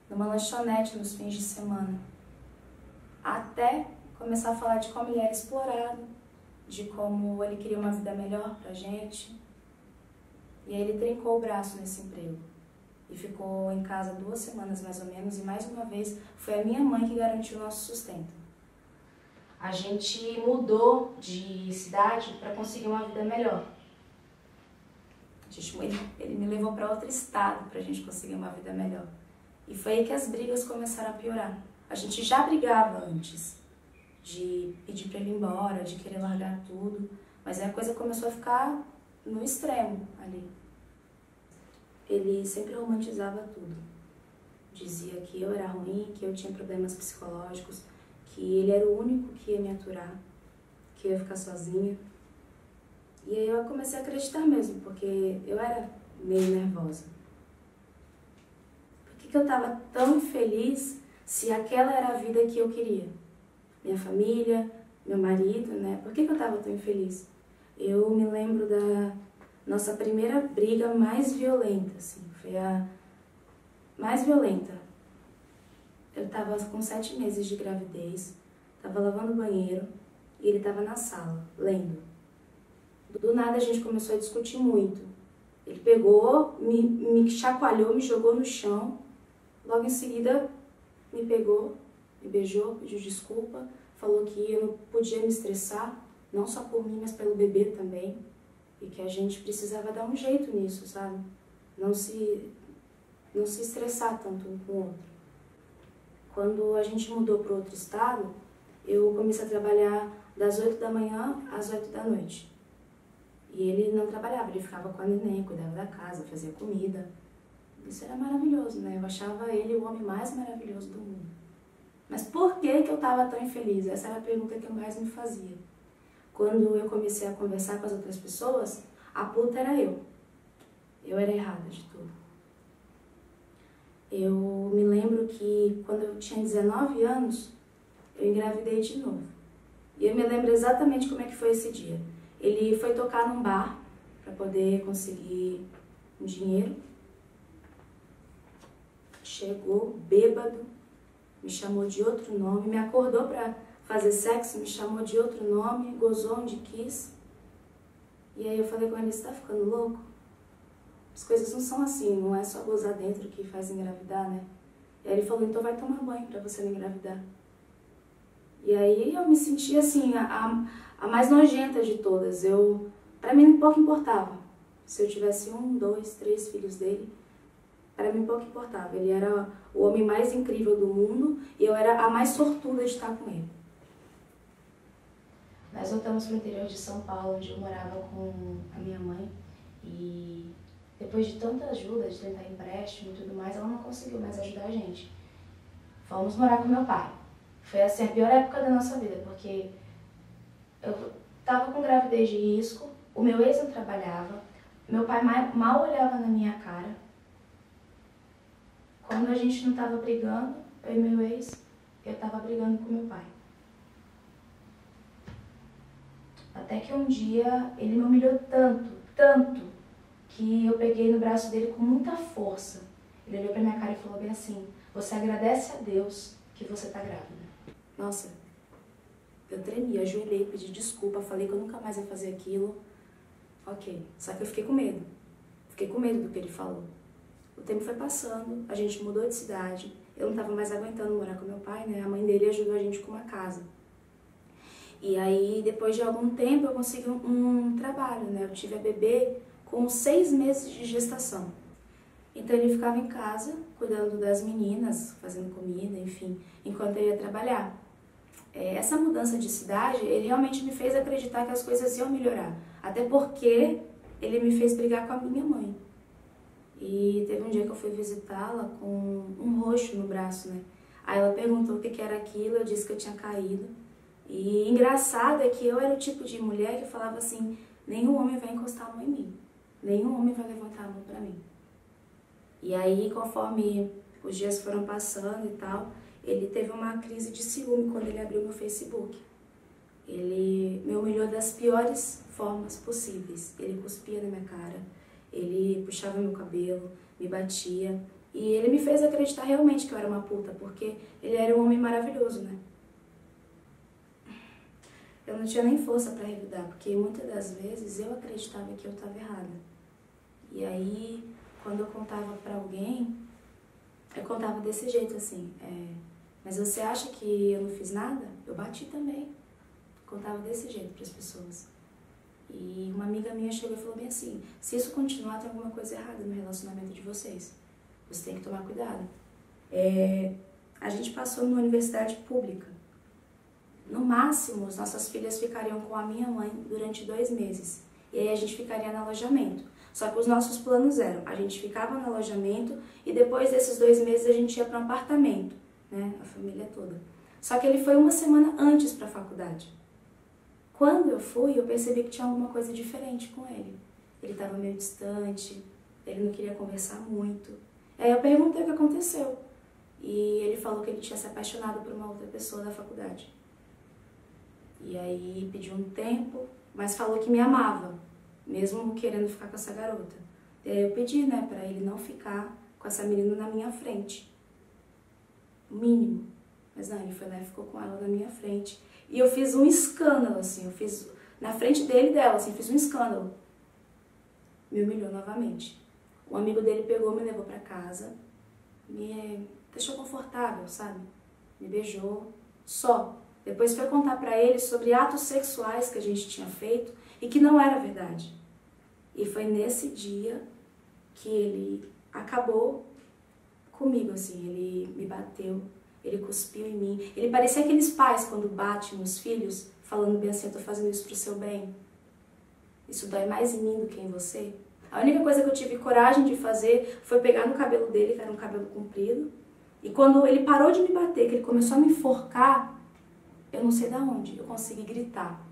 numa lanchonete nos fins de semana. Até começar a falar de como ele era explorado, de como ele queria uma vida melhor pra gente. E aí ele trincou o braço nesse emprego. E ficou em casa 2 semanas mais ou menos, e mais uma vez foi a minha mãe que garantiu o nosso sustento. A gente mudou de cidade para conseguir uma vida melhor. Ele me levou para outro estado para a gente conseguir uma vida melhor. E foi aí que as brigas começaram a piorar. A gente já brigava antes de pedir para ele ir embora, de querer largar tudo, mas aí a coisa começou a ficar no extremo ali. Ele sempre romantizava tudo. Dizia que eu era ruim, que eu tinha problemas psicológicos, que ele era o único que ia me aturar, que eu ia ficar sozinha. E aí eu comecei a acreditar mesmo, porque eu era meio nervosa. Por que eu estava tão infeliz se aquela era a vida que eu queria? Minha família, meu marido, né? Por que eu estava tão infeliz? Eu me lembro da nossa primeira briga mais violenta, assim, foi a mais violenta. Eu estava com 7 meses de gravidez, estava lavando o banheiro e ele estava na sala, lendo. Do nada a gente começou a discutir muito. Ele pegou, me chacoalhou, me jogou no chão, logo em seguida me pegou, me beijou, pediu desculpa, falou que eu não podia me estressar, não só por mim, mas pelo bebê também. E que a gente precisava dar um jeito nisso, sabe? Não se estressar tanto um com o outro. Quando a gente mudou para outro estado, eu comecei a trabalhar das 8 da manhã às 8 da noite. E ele não trabalhava, ele ficava com a neném, cuidava da casa, fazia comida. Isso era maravilhoso, né? Eu achava ele o homem mais maravilhoso do mundo. Mas por que eu estava tão infeliz? Essa era a pergunta que eu mais me fazia. Quando eu comecei a conversar com as outras pessoas, a puta era eu. Eu era errada de tudo. Eu me lembro que quando eu tinha 19 anos, eu engravidei de novo. E eu me lembro exatamente como é que foi esse dia. Ele foi tocar num bar para poder conseguir um dinheiro. Chegou bêbado, me chamou de outro nome, me acordou para fazer sexo, me chamou de outro nome, gozou onde quis. E aí eu falei com ele: você tá ficando louco? As coisas não são assim, não é só gozar dentro que faz engravidar, né? E aí ele falou: então vai tomar banho pra você não engravidar. E aí eu me senti assim, a mais nojenta de todas. Pra mim pouco importava se eu tivesse 1, 2, 3 filhos dele. para mim pouco importava. Ele era o homem mais incrível do mundo e eu era a mais sortuda de estar com ele. Nós voltamos para o interior de São Paulo, onde eu morava com a minha mãe. E depois de tanta ajuda, de tentar empréstimo e tudo mais, ela não conseguiu mais ajudar a gente. Fomos morar com meu pai. Foi assim a pior época da nossa vida, porque eu estava com gravidez de risco, o meu ex não trabalhava, meu pai mal olhava na minha cara. Quando a gente não estava brigando, eu e meu ex, eu estava brigando com meu pai. Até que um dia ele me humilhou tanto, que eu peguei no braço dele com muita força. Ele olhou pra minha cara e falou bem assim: você agradece a Deus que você tá grávida. Nossa, eu tremi, eu ajoelhei, pedi desculpa, falei que eu nunca mais ia fazer aquilo. Ok, só que eu fiquei com medo. Fiquei com medo do que ele falou. O tempo foi passando, a gente mudou de cidade, eu não tava mais aguentando morar com meu pai, né? A mãe dele ajudou a gente com uma casa. E aí, depois de algum tempo, eu consegui um trabalho, né? Eu tive a bebê com 6 meses de gestação. Então, ele ficava em casa, cuidando das meninas, fazendo comida, enfim, enquanto eu ia trabalhar. Essa mudança de cidade, ele realmente me fez acreditar que as coisas iam melhorar. Até porque ele me fez brigar com a minha mãe. E teve um dia que eu fui visitá-la com um roxo no braço, né? Aí ela perguntou o que era aquilo, eu disse que eu tinha caído. E engraçado é que eu era o tipo de mulher que falava assim: nenhum homem vai encostar a mão em mim, nenhum homem vai levantar a mão pra mim. E aí, conforme os dias foram passando e tal, ele teve uma crise de ciúme quando ele abriu meu Facebook. Ele me humilhou das piores formas possíveis. Ele cuspia na minha cara, ele puxava meu cabelo, me batia. E ele me fez acreditar realmente que eu era uma puta, porque ele era um homem maravilhoso, né? Eu não tinha nem força para revidar, porque muitas das vezes eu acreditava que eu estava errada. E aí, quando eu contava para alguém, eu contava desse jeito assim: mas você acha que eu não fiz nada? Eu bati também. Contava desse jeito para as pessoas. E uma amiga minha chegou e falou bem assim: se isso continuar, tem alguma coisa errada no relacionamento de vocês. Você tem que tomar cuidado. A gente passou numa universidade pública. No máximo, as nossas filhas ficariam com a minha mãe durante 2 meses. E aí a gente ficaria no alojamento. Só que os nossos planos eram: a gente ficava no alojamento e depois desses 2 meses a gente ia para um apartamento, né? A família toda. Só que ele foi 1 semana antes para a faculdade. Quando eu fui, eu percebi que tinha alguma coisa diferente com ele. Ele estava meio distante, ele não queria conversar muito. Aí eu perguntei o que aconteceu. E ele falou que ele tinha se apaixonado por uma outra pessoa da faculdade. E aí pediu um tempo, mas falou que me amava, mesmo querendo ficar com essa garota. E aí eu pedi, né, pra ele não ficar com essa menina na minha frente. O mínimo. Mas não, ele foi lá e ficou com ela na minha frente. E eu fiz um escândalo, assim, eu fiz na frente dele e dela, assim, fiz um escândalo. Me humilhou novamente. Um amigo dele pegou, me levou pra casa, me deixou confortável, sabe? Me beijou, só. Depois foi contar pra ele sobre atos sexuais que a gente tinha feito e que não era verdade. E foi nesse dia que ele acabou comigo, assim, ele me bateu, ele cuspiu em mim. Ele parecia aqueles pais quando batem nos filhos, falando bem assim: eu tô fazendo isso pro seu bem. Isso dói mais em mim do que em você. A única coisa que eu tive coragem de fazer foi pegar no cabelo dele, que era um cabelo comprido, e quando ele parou de me bater, que ele começou a me enforcar, eu não sei de onde, eu consegui gritar.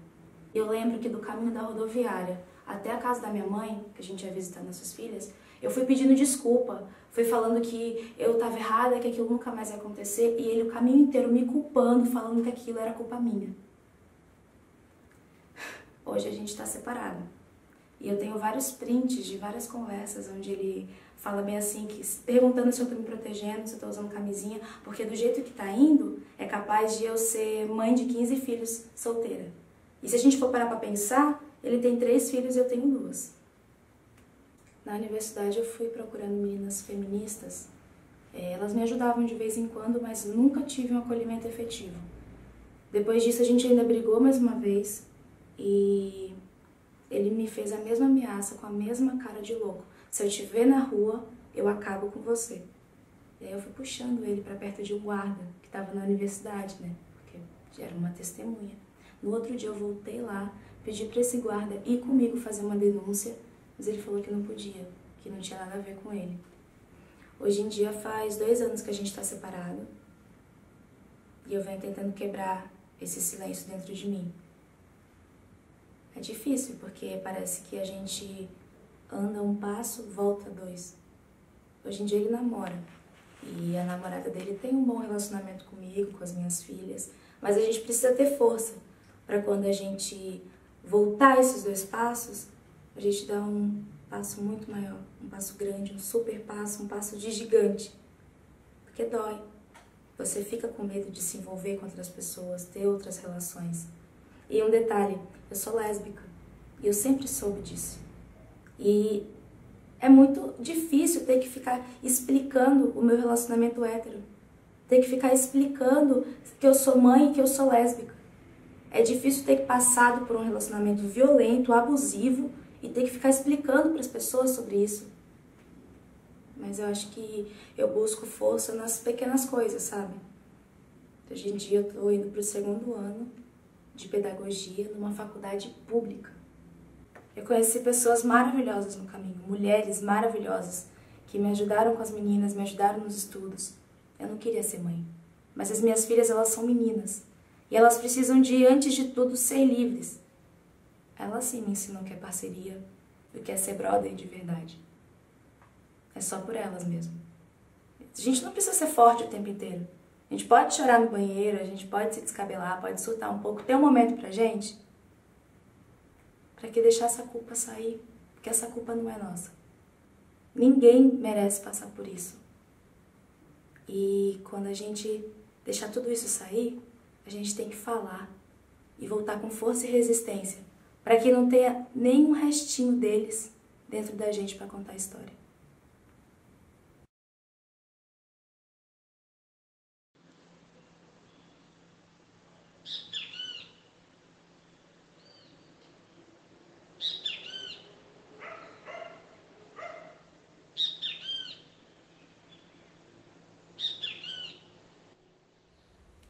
Eu lembro que do caminho da rodoviária até a casa da minha mãe, que a gente ia visitar nossas filhas, eu fui pedindo desculpa, fui falando que eu estava errada, que aquilo nunca mais ia acontecer, e ele o caminho inteiro me culpando, falando que aquilo era culpa minha. Hoje a gente está separado. E eu tenho vários prints de várias conversas onde ele fala bem assim, perguntando se eu tô me protegendo, se eu tô usando camisinha, porque do jeito que tá indo, é capaz de eu ser mãe de 15 filhos solteira. E se a gente for parar pra pensar, ele tem 3 filhos e eu tenho 2. Na universidade eu fui procurando meninas feministas. Elas me ajudavam de vez em quando, mas nunca tive um acolhimento efetivo. Depois disso a gente ainda brigou mais uma vez e ele me fez a mesma ameaça com a mesma cara de louco: se eu te ver na rua, eu acabo com você. E aí eu fui puxando ele para perto de um guarda, que estava na universidade, né? Porque já era uma testemunha. No outro dia eu voltei lá, pedi para esse guarda ir comigo fazer uma denúncia, mas ele falou que não podia, que não tinha nada a ver com ele. Hoje em dia faz 2 anos que a gente está separado e eu venho tentando quebrar esse silêncio dentro de mim. É difícil, porque parece que a gente anda um passo, volta 2. Hoje em dia ele namora e a namorada dele tem um bom relacionamento comigo, com as minhas filhas, mas a gente precisa ter força para quando a gente voltar esses 2 passos, a gente dá um passo muito maior, um passo grande, um super passo, um passo de gigante, porque dói. Você fica com medo de se envolver com outras pessoas, ter outras relações. E um detalhe, eu sou lésbica e eu sempre soube disso. E é muito difícil ter que ficar explicando o meu relacionamento hétero, ter que ficar explicando que eu sou mãe e que eu sou lésbica. É difícil ter que passar por um relacionamento violento, abusivo e ter que ficar explicando para as pessoas sobre isso. Mas eu acho que eu busco força nas pequenas coisas, sabe? Hoje em dia eu estou indo para o 2º ano de pedagogia numa faculdade pública. Eu conheci pessoas maravilhosas no caminho, mulheres maravilhosas, que me ajudaram com as meninas, me ajudaram nos estudos. Eu não queria ser mãe, mas as minhas filhas, elas são meninas. E elas precisam de, antes de tudo, ser livres. Elas sim me ensinam o que é parceria, o que é ser brother de verdade. É só por elas mesmo. A gente não precisa ser forte o tempo inteiro. A gente pode chorar no banheiro, a gente pode se descabelar, pode surtar um pouco, ter um momento pra gente. Pra que deixar essa culpa sair? Porque essa culpa não é nossa. Ninguém merece passar por isso. E quando a gente deixar tudo isso sair, a gente tem que falar e voltar com força e resistência, para que não tenha nenhum restinho deles dentro da gente para contar a história.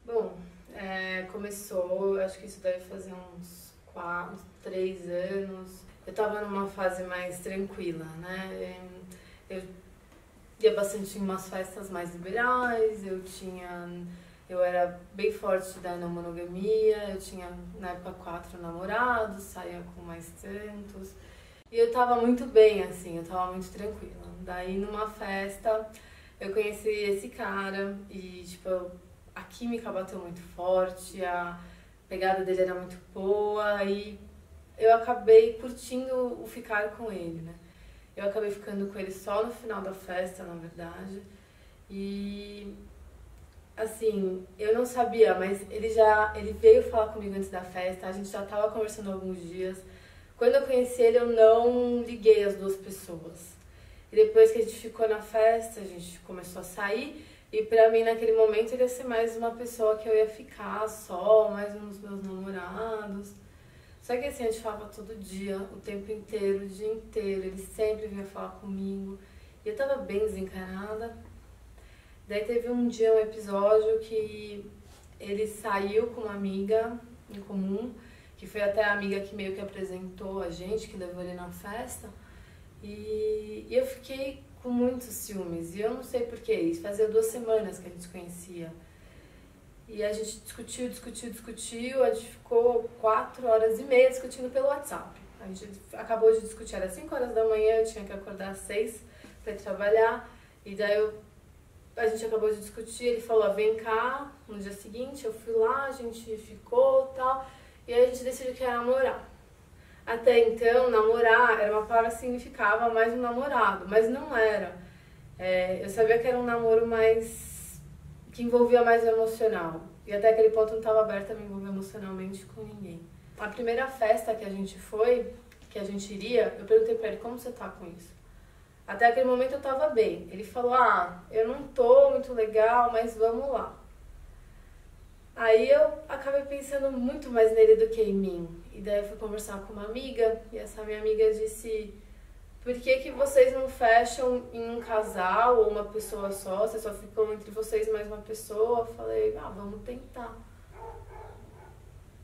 Bom, começou, acho que isso deve fazer uns 3 anos. Eu tava numa fase mais tranquila, né? Eu ia bastante em umas festas mais liberais, eu era bem forte da não monogamia, eu tinha na época 4 namorados, saía com mais tantos. E eu tava muito bem, assim, eu tava muito tranquila. Daí numa festa eu conheci esse cara e, tipo, a química bateu muito forte, a pegada dele era muito boa e eu acabei curtindo o ficar com ele, né? Eu acabei ficando com ele só no final da festa, na verdade. E, assim, eu não sabia, mas ele veio falar comigo antes da festa, a gente já tava conversando há alguns dias. Quando eu conheci ele, eu não liguei as 2 pessoas. E depois que a gente ficou na festa, a gente começou a sair. E pra mim, naquele momento, ele ia ser mais uma pessoa que eu ia ficar só, mais um dos meus namorados. Só que assim, a gente falava todo dia, o tempo inteiro, o dia inteiro. Ele sempre vinha falar comigo. E eu tava bem desencanada. Daí teve um dia, um episódio que ele saiu com uma amiga em comum, que foi até a amiga que meio que apresentou a gente, que levou ele na festa. E eu fiquei com muitos ciúmes, e eu não sei porquê, isso fazia 2 semanas que a gente se conhecia. E a gente discutiu, a gente ficou 4h30 discutindo pelo WhatsApp. A gente acabou de discutir, era 5 horas da manhã, eu tinha que acordar às 6 para ir trabalhar, e daí a gente acabou de discutir, ele falou, vem cá, no dia seguinte eu fui lá, a gente ficou e tal, e aí a gente decidiu que ia namorar. Até então, namorar era uma palavra que significava mais um namorado, mas não era. Eu sabia que era um namoro mais... que envolvia mais o emocional. E até aquele ponto eu não estava aberta a me envolver emocionalmente com ninguém. A primeira festa que a gente foi, que a gente iria, eu perguntei pra ele, como você tá com isso? Até aquele momento eu tava bem. Ele falou, eu não tô muito legal, mas vamos lá. Aí eu acabei pensando muito mais nele do que em mim. E daí eu fui conversar com uma amiga, e essa minha amiga disse, por que vocês não fecham em um casal ou uma pessoa só? Vocês só ficam entre vocês mais uma pessoa? Eu falei, vamos tentar.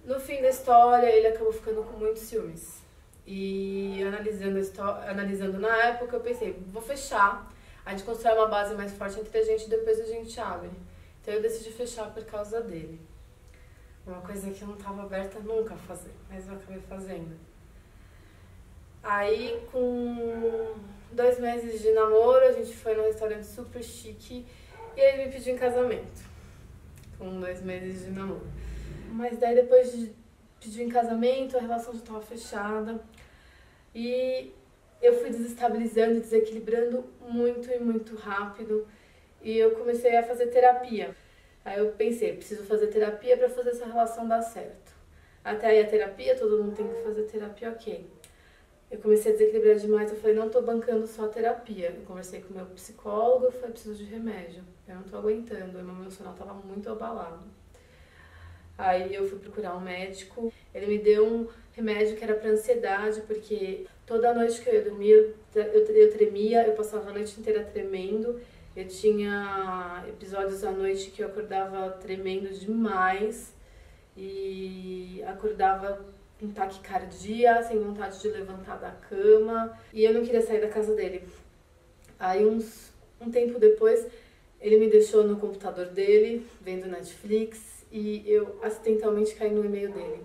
No fim da história, ele acabou ficando com muitos ciúmes. E analisando na época, eu pensei, vou fechar. A gente constrói uma base mais forte entre a gente e depois a gente abre. Então eu decidi fechar por causa dele. Uma coisa que eu não estava aberta nunca a fazer, mas eu acabei fazendo. Aí, com 2 meses de namoro, a gente foi num restaurante super chique e ele me pediu em casamento. Com 2 meses de namoro. Mas daí, depois de pedir em casamento, a relação já estava fechada. E eu fui desestabilizando e desequilibrando muito e muito rápido. E eu comecei a fazer terapia. Aí eu pensei, preciso fazer terapia para fazer essa relação dar certo. Até aí a terapia, todo mundo tem que fazer terapia, ok. Eu comecei a desequilibrar demais, eu falei, não tô bancando só a terapia. Eu conversei com o meu psicólogo, eu falei, preciso de remédio. Eu não tô aguentando, o meu emocional tava muito abalado. Aí eu fui procurar um médico, ele me deu um remédio que era para ansiedade, porque toda noite que eu ia dormir, eu tremia, eu passava a noite inteira tremendo. Eu tinha episódios à noite que eu acordava tremendo demais e acordava com taquicardia, sem vontade de levantar da cama, e eu não queria sair da casa dele. Aí um tempo depois, ele me deixou no computador dele, vendo Netflix, e eu acidentalmente caí no e-mail dele.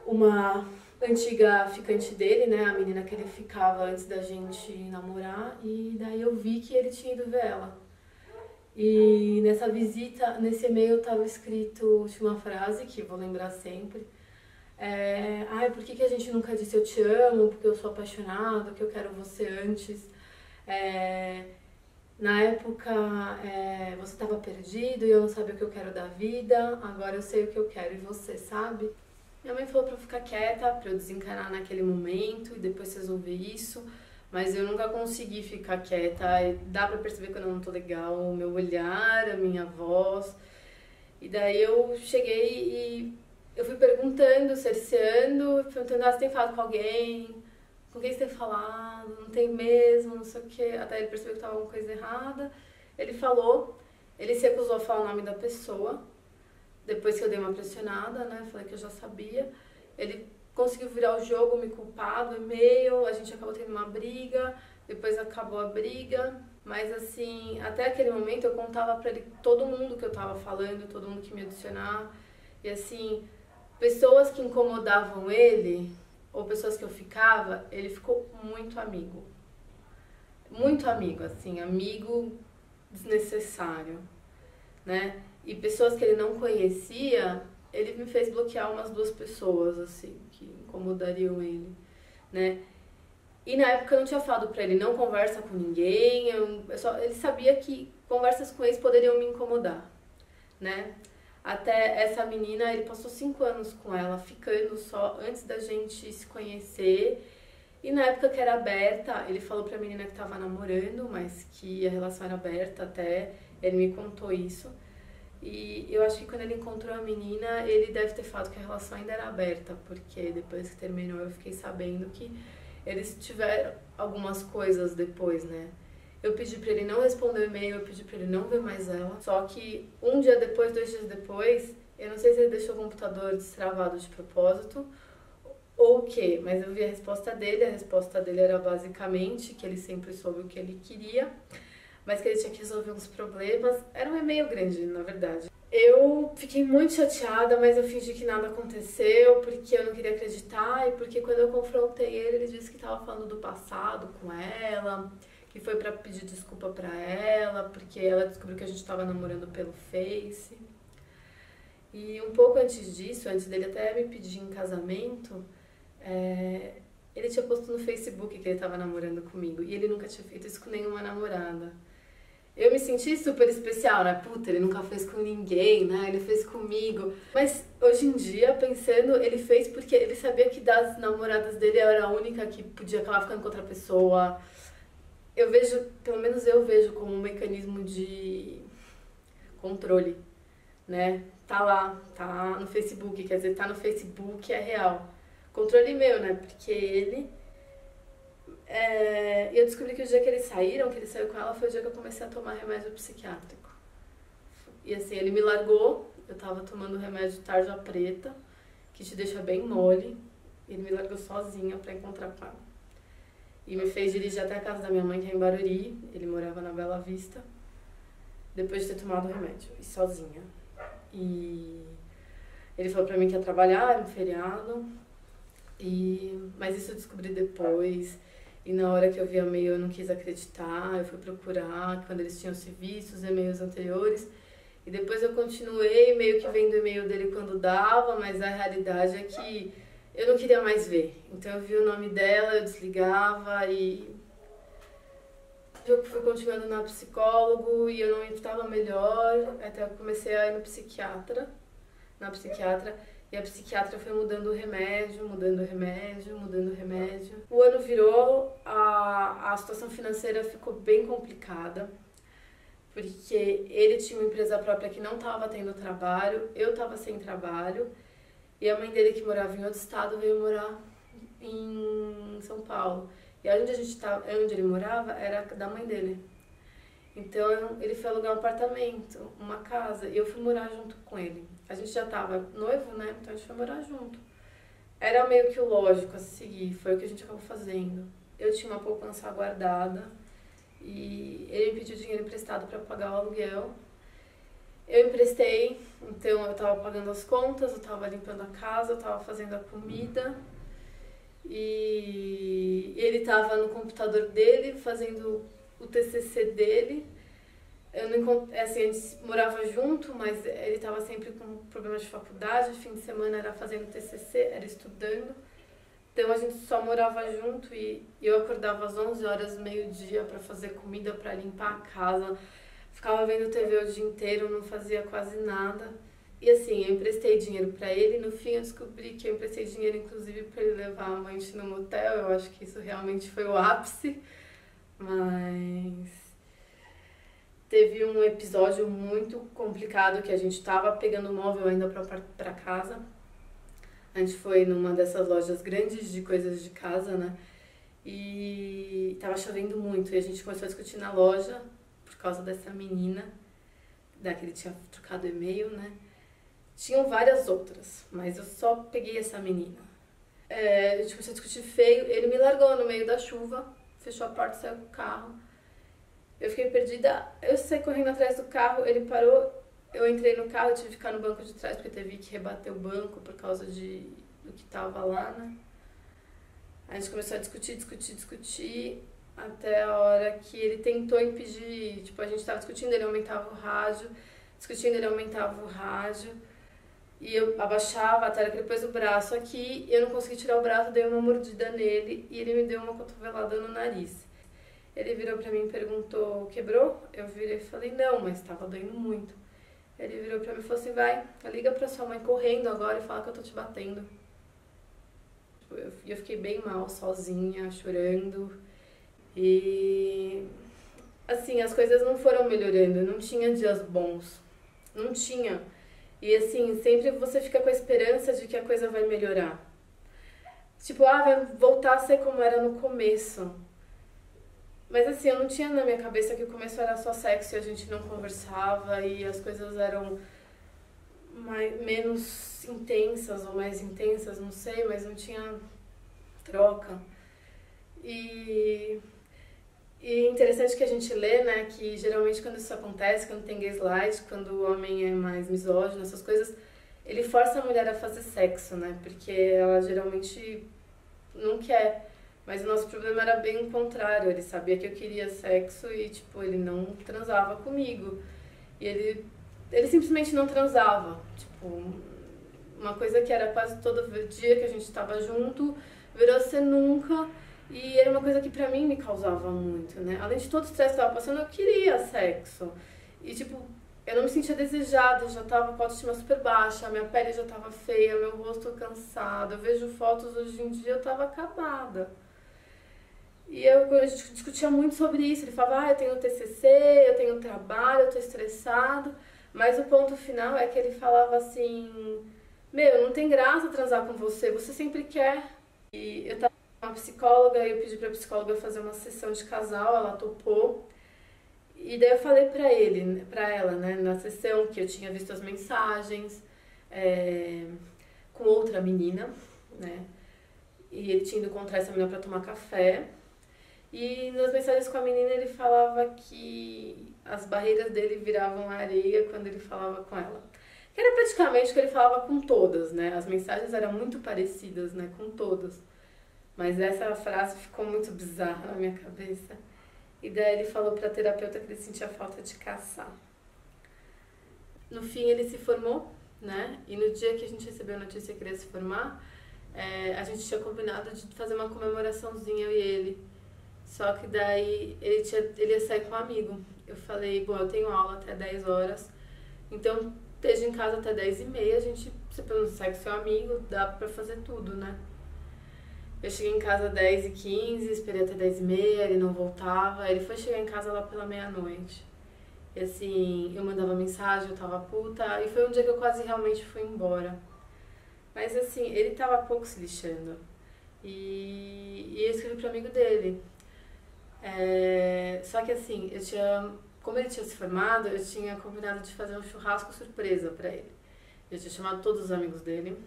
Uma antiga ficante dele, né, a menina que ele ficava antes da gente namorar, e daí eu vi que ele tinha ido ver ela. E nessa visita, nesse e-mail estava escrito, tinha uma frase que vou lembrar sempre, por que a gente nunca disse eu te amo, porque eu sou apaixonado, que eu quero você antes. Na época você estava perdido e eu não sabia o que eu quero da vida, agora eu sei o que eu quero e você sabe. Minha mãe falou pra eu ficar quieta, pra eu desencanar naquele momento e depois resolver isso, mas eu nunca consegui ficar quieta. E dá pra perceber quando eu não tô legal, o meu olhar, a minha voz. E daí eu cheguei e eu fui perguntando, cerceando, perguntando, você tem falado com alguém? Com quem você tem falado? Não tem mesmo, não sei o quê. Até ele percebeu que tava alguma coisa errada. Ele falou, ele se recusou a falar o nome da pessoa. Depois que eu dei uma pressionada, né, falei que eu já sabia, ele conseguiu virar o jogo, me culpar do e-mail, a gente acabou tendo uma briga, depois acabou a briga, mas assim, até aquele momento eu contava pra ele todo mundo que eu tava falando, todo mundo que me adicionar, e assim, pessoas que incomodavam ele, ou pessoas que eu ficava, ele ficou muito amigo, assim, amigo desnecessário, né? E pessoas que ele não conhecia, ele me fez bloquear umas 2 pessoas, assim, que incomodariam ele, né? E na época eu não tinha falado pra ele, não conversa com ninguém, ele sabia que conversas com eles poderiam me incomodar, né? Até essa menina, ele passou 5 anos com ela, ficando só antes da gente se conhecer. E na época que era aberta, ele falou pra menina que tava namorando, mas que a relação era aberta até, ele me contou isso. E eu acho que quando ele encontrou a menina, ele deve ter falado que a relação ainda era aberta, porque depois que terminou eu fiquei sabendo que eles tiveram algumas coisas depois, né? Eu pedi pra ele não responder o e-mail, eu pedi pra ele não ver mais ela. Só que 1 dia depois, 2 dias depois, eu não sei se ele deixou o computador destravado de propósito ou o quê, mas eu vi a resposta dele era basicamente que ele sempre soube o que ele queria, mas que ele tinha que resolver uns problemas. Era um e-mail grande, na verdade. Eu fiquei muito chateada, mas eu fingi que nada aconteceu, porque eu não queria acreditar, e porque quando eu confrontei ele, ele disse que estava falando do passado com ela, que foi pra pedir desculpa pra ela, porque ela descobriu que a gente estava namorando pelo Face. E um pouco antes disso, antes dele até me pedir em casamento, ele tinha posto no Facebook que ele estava namorando comigo, e ele nunca tinha feito isso com nenhuma namorada. Eu me senti super especial, né? Puta, ele nunca fez com ninguém, né? Ele fez comigo. Mas hoje em dia, pensando, ele fez porque ele sabia que das namoradas dele eu era a única que podia acabar ficando com outra pessoa. Eu vejo, pelo menos eu vejo como um mecanismo de controle, né? Tá lá, tá no Facebook, quer dizer, tá no Facebook é real. Controle meu, né? Porque ele E eu descobri que o dia que eles saíram, que ele saiu com ela, foi o dia que eu comecei a tomar remédio psiquiátrico. E assim, ele me largou, eu tava tomando remédio tarja preta, que te deixa bem mole. Ele me largou sozinha pra encontrar com ela. E me fez dirigir até a casa da minha mãe, que é em Barueri. Ele morava na Bela Vista. Depois de ter tomado o remédio, e sozinha. E ele falou pra mim que ia trabalhar no feriado. Mas isso eu descobri depois. E na hora que eu vi o e-mail eu não quis acreditar. Eu fui procurar quando eles tinham se visto, os e-mails anteriores. E depois eu continuei meio que vendo o e-mail dele quando dava, mas a realidade é que eu não queria mais ver. Então eu vi o nome dela, eu desligava e eu fui continuando na psicólogo e eu não estava melhor, até eu comecei a ir no psiquiatra, e a psiquiatra foi mudando o remédio, mudando o remédio, mudando o remédio. O ano virou, a situação financeira ficou bem complicada, porque ele tinha uma empresa própria que não estava tendo trabalho, eu estava sem trabalho, e a mãe dele, que morava em outro estado, veio morar em São Paulo. E onde ele morava era da mãe dele. Então ele foi alugar um apartamento, uma casa, e eu fui morar junto com ele. A gente já estava noivo, né? Então a gente foi morar junto. Era meio que o lógico a seguir, foi o que a gente acabou fazendo. Eu tinha uma poupança guardada e ele me pediu dinheiro emprestado para pagar o aluguel. Eu emprestei, então eu estava pagando as contas, eu estava limpando a casa, eu estava fazendo a comida. E ele estava no computador dele, fazendo o TCC dele. A gente morava junto, mas ele estava sempre com problemas de faculdade. Fim de semana era fazendo TCC, era estudando. Então a gente só morava junto e eu acordava às 11 horas, meio-dia, para fazer comida, para limpar a casa. Ficava vendo TV o dia inteiro, não fazia quase nada. E assim, eu emprestei dinheiro pra ele, no fim eu descobri que eu emprestei dinheiro inclusive pra ele levar a amante no motel. Eu acho que isso realmente foi o ápice, mas teve um episódio muito complicado que a gente tava pegando móvel ainda pra casa. A gente foi numa dessas lojas grandes de coisas de casa, né? E tava chovendo muito e a gente começou a discutir na loja por causa dessa menina, da que ele tinha trocado e-mail, né? Tinham várias outras, mas eu só peguei essa menina. A gente começou a discutir feio, ele me largou no meio da chuva, fechou a porta e saiu com o carro. Eu fiquei perdida, eu saí correndo atrás do carro, ele parou, eu entrei no carro, eu tive que ficar no banco de trás porque teve que rebater o banco por causa do que tava lá, né? A gente começou a discutir, até a hora que ele tentou impedir, tipo, a gente tava discutindo, ele aumentava o rádio, e eu abaixava até que ele pôs o braço aqui, eu não consegui tirar o braço, dei uma mordida nele e ele me deu uma cotovelada no nariz. Ele virou pra mim e perguntou, quebrou? Eu virei e falei, não, mas tava doendo muito. Ele virou pra mim e falou assim, vai, liga pra sua mãe correndo agora e fala que eu tô te batendo. Eu fiquei bem mal, sozinha, chorando. E assim, as coisas não foram melhorando, não tinha dias bons, não tinha. E assim, sempre você fica com a esperança de que a coisa vai melhorar. Tipo, vai voltar a ser como era no começo. Mas assim, eu não tinha na minha cabeça que o começo era só sexo e a gente não conversava e as coisas eram menos intensas ou mais intensas, não sei, mas não tinha troca. E interessante que a gente lê, né, que geralmente quando isso acontece, quando tem gaslight, quando o homem é mais misógino, essas coisas, ele força a mulher a fazer sexo, né, porque ela geralmente não quer. Mas o nosso problema era bem o contrário, ele sabia que eu queria sexo e, tipo, ele não transava comigo. E ele simplesmente não transava, tipo, uma coisa que era quase todo dia que a gente estava junto, virou ser nunca. E era uma coisa que pra mim me causava muito, né? Além de todo o estresse que eu tava passando, eu queria sexo. E, tipo, eu não me sentia desejada, eu já tava com a autoestima super baixa, minha pele já tava feia, meu rosto cansado. Eu vejo fotos hoje em dia, eu tava acabada. E a gente discutia muito sobre isso. Ele falava, eu tenho TCC, eu tenho trabalho, eu tô estressado. Mas o ponto final é que ele falava assim, não tem graça transar com você, você sempre quer. E eu tava Uma psicóloga, eu pedi pra psicóloga fazer uma sessão de casal, ela topou. E daí eu falei pra ela, né, na sessão, que eu tinha visto as mensagens com outra menina, né? E ele tinha ido encontrar essa menina pra tomar café. E nas mensagens com a menina ele falava que as barreiras dele viravam areia quando ele falava com ela. Que era praticamente o que ele falava com todas, né? As mensagens eram muito parecidas, né, com todas. Mas essa frase ficou muito bizarra na minha cabeça. E daí ele falou pra terapeuta que ele sentia falta de caçar. No fim ele se formou, né? E no dia que a gente recebeu a notícia que ele ia se formar, a gente tinha combinado de fazer uma comemoraçãozinha, eu e ele. Só que daí ele ia sair com um amigo. Eu falei, bom, eu tenho aula até 10 horas, então esteja em casa até 10h30, a gente, você pelo menos sai com seu amigo, dá pra fazer tudo, né? Eu cheguei em casa às 10h15, esperei até 10h30, ele não voltava. Ele foi chegar em casa lá pela meia-noite. E assim, eu mandava mensagem, eu tava puta. E foi um dia que eu quase realmente fui embora. Mas assim, ele tava pouco se lixando. E eu escrevi pro amigo dele. Só que assim, como ele tinha se formado, eu tinha combinado de fazer um churrasco surpresa pra ele. Eu tinha chamado todos os amigos dele.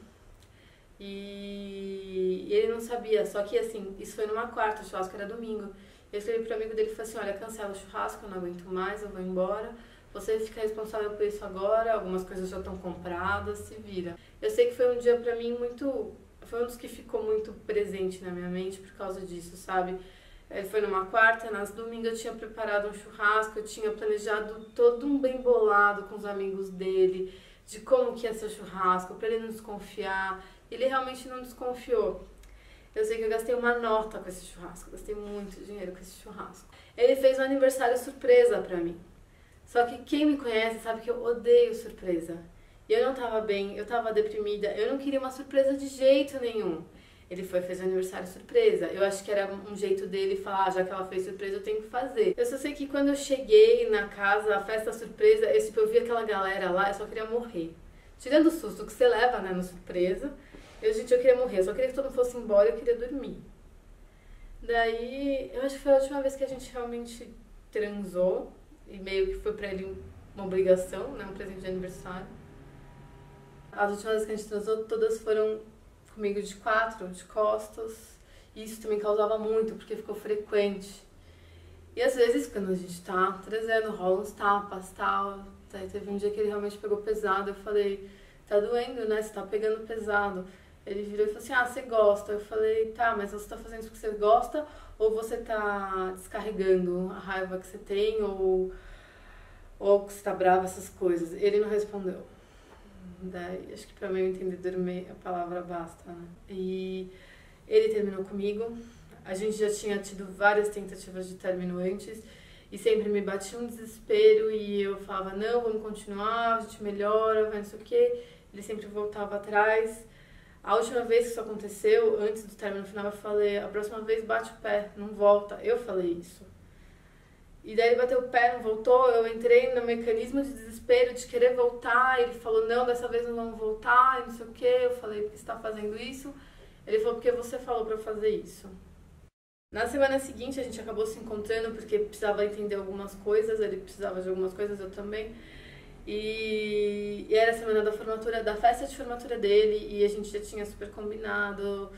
E ele não sabia, só que assim, isso foi numa quarta, o churrasco era domingo. Eu escrevi pro amigo dele e falei assim, olha, cancela o churrasco, eu não aguento mais, eu vou embora. Você fica responsável por isso agora, algumas coisas já estão compradas, se vira. Eu sei que foi um dia pra mim foi um dos que ficou muito presente na minha mente por causa disso, sabe? Ele foi numa quarta, nas domingos eu tinha preparado um churrasco, eu tinha planejado todo um bem bolado com os amigos dele, de como que ia ser o churrasco, pra ele não desconfiar. Ele realmente não desconfiou. Eu sei que eu gastei uma nota com esse churrasco, gastei muito dinheiro com esse churrasco. Ele fez um aniversário surpresa pra mim. Só que quem me conhece sabe que eu odeio surpresa. E eu não tava bem, eu tava deprimida, eu não queria uma surpresa de jeito nenhum. Ele fez um aniversário surpresa. Eu acho que era um jeito dele falar, já que ela fez surpresa, eu tenho que fazer. Eu só sei que quando eu cheguei na casa, a festa surpresa, eu vi aquela galera lá, eu só queria morrer. Tirando o susto que você leva, né, no surpresa, eu queria morrer, eu só queria que todo mundo fosse embora, eu queria dormir. Daí, eu acho que foi a última vez que a gente realmente transou, e meio que foi pra ele uma obrigação, né, um presente de aniversário. As últimas vezes que a gente transou, todas foram comigo de 4, de costas, e isso também causava muito, porque ficou frequente. E às vezes, quando a gente tá transando, rola uns tapas, tal. Daí teve um dia que ele realmente pegou pesado, eu falei, tá doendo, né, você tá pegando pesado. Ele virou e falou assim, você gosta. Eu falei, tá, mas você tá fazendo isso porque você gosta ou você tá descarregando a raiva que você tem ou que você tá brava, essas coisas. Ele não respondeu. Daí, acho que pra mim entendedor a palavra basta, né? E ele terminou comigo. A gente já tinha tido várias tentativas de término antes e sempre me batia um desespero e eu falava, não, vamos continuar, a gente melhora, vai não sei o quê. Ele sempre voltava atrás. A última vez que isso aconteceu, antes do término final, eu falei, a próxima vez bate o pé, não volta. Eu falei isso. E daí ele bateu o pé, não voltou, eu entrei no mecanismo de desespero, de querer voltar. Ele falou, não, dessa vez não vamos voltar, e não sei o quê. Eu falei, por que você tá fazendo isso? Ele falou, porque você falou pra eu fazer isso. Na semana seguinte, a gente acabou se encontrando porque precisava entender algumas coisas, ele precisava de algumas coisas, eu também. E era a semana da formatura, da festa de formatura dele, e a gente já tinha super combinado.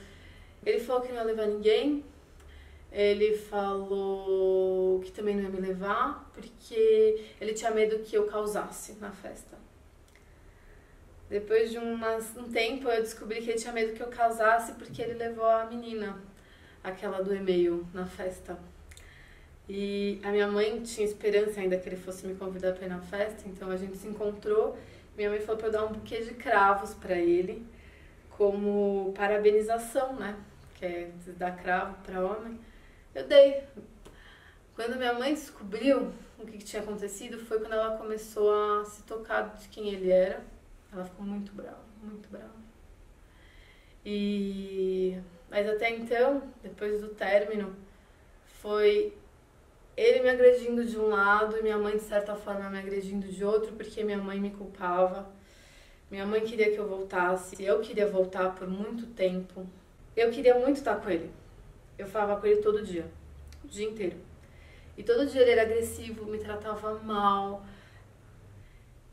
Ele falou que não ia levar ninguém, ele falou que também não ia me levar, porque ele tinha medo que eu causasse na festa. Depois de um tempo, eu descobri que ele tinha medo que eu causasse porque ele levou a menina, aquela do e-mail, na festa. E a minha mãe tinha esperança ainda que ele fosse me convidar para ir na festa, então a gente se encontrou. Minha mãe falou para eu dar um buquê de cravos para ele, como parabenização, né? Que é dar cravo para homem. Eu dei. Quando minha mãe descobriu o que tinha acontecido, foi quando ela começou a se tocar de quem ele era. Ela ficou muito brava, muito brava. Mas até então, depois do término, foi ele me agredindo de um lado e minha mãe, de certa forma, me agredindo de outro, porque minha mãe me culpava. Minha mãe queria que eu voltasse, eu queria voltar por muito tempo. Eu queria muito estar com ele. Eu falava com ele todo dia, o dia inteiro. E todo dia ele era agressivo, me tratava mal.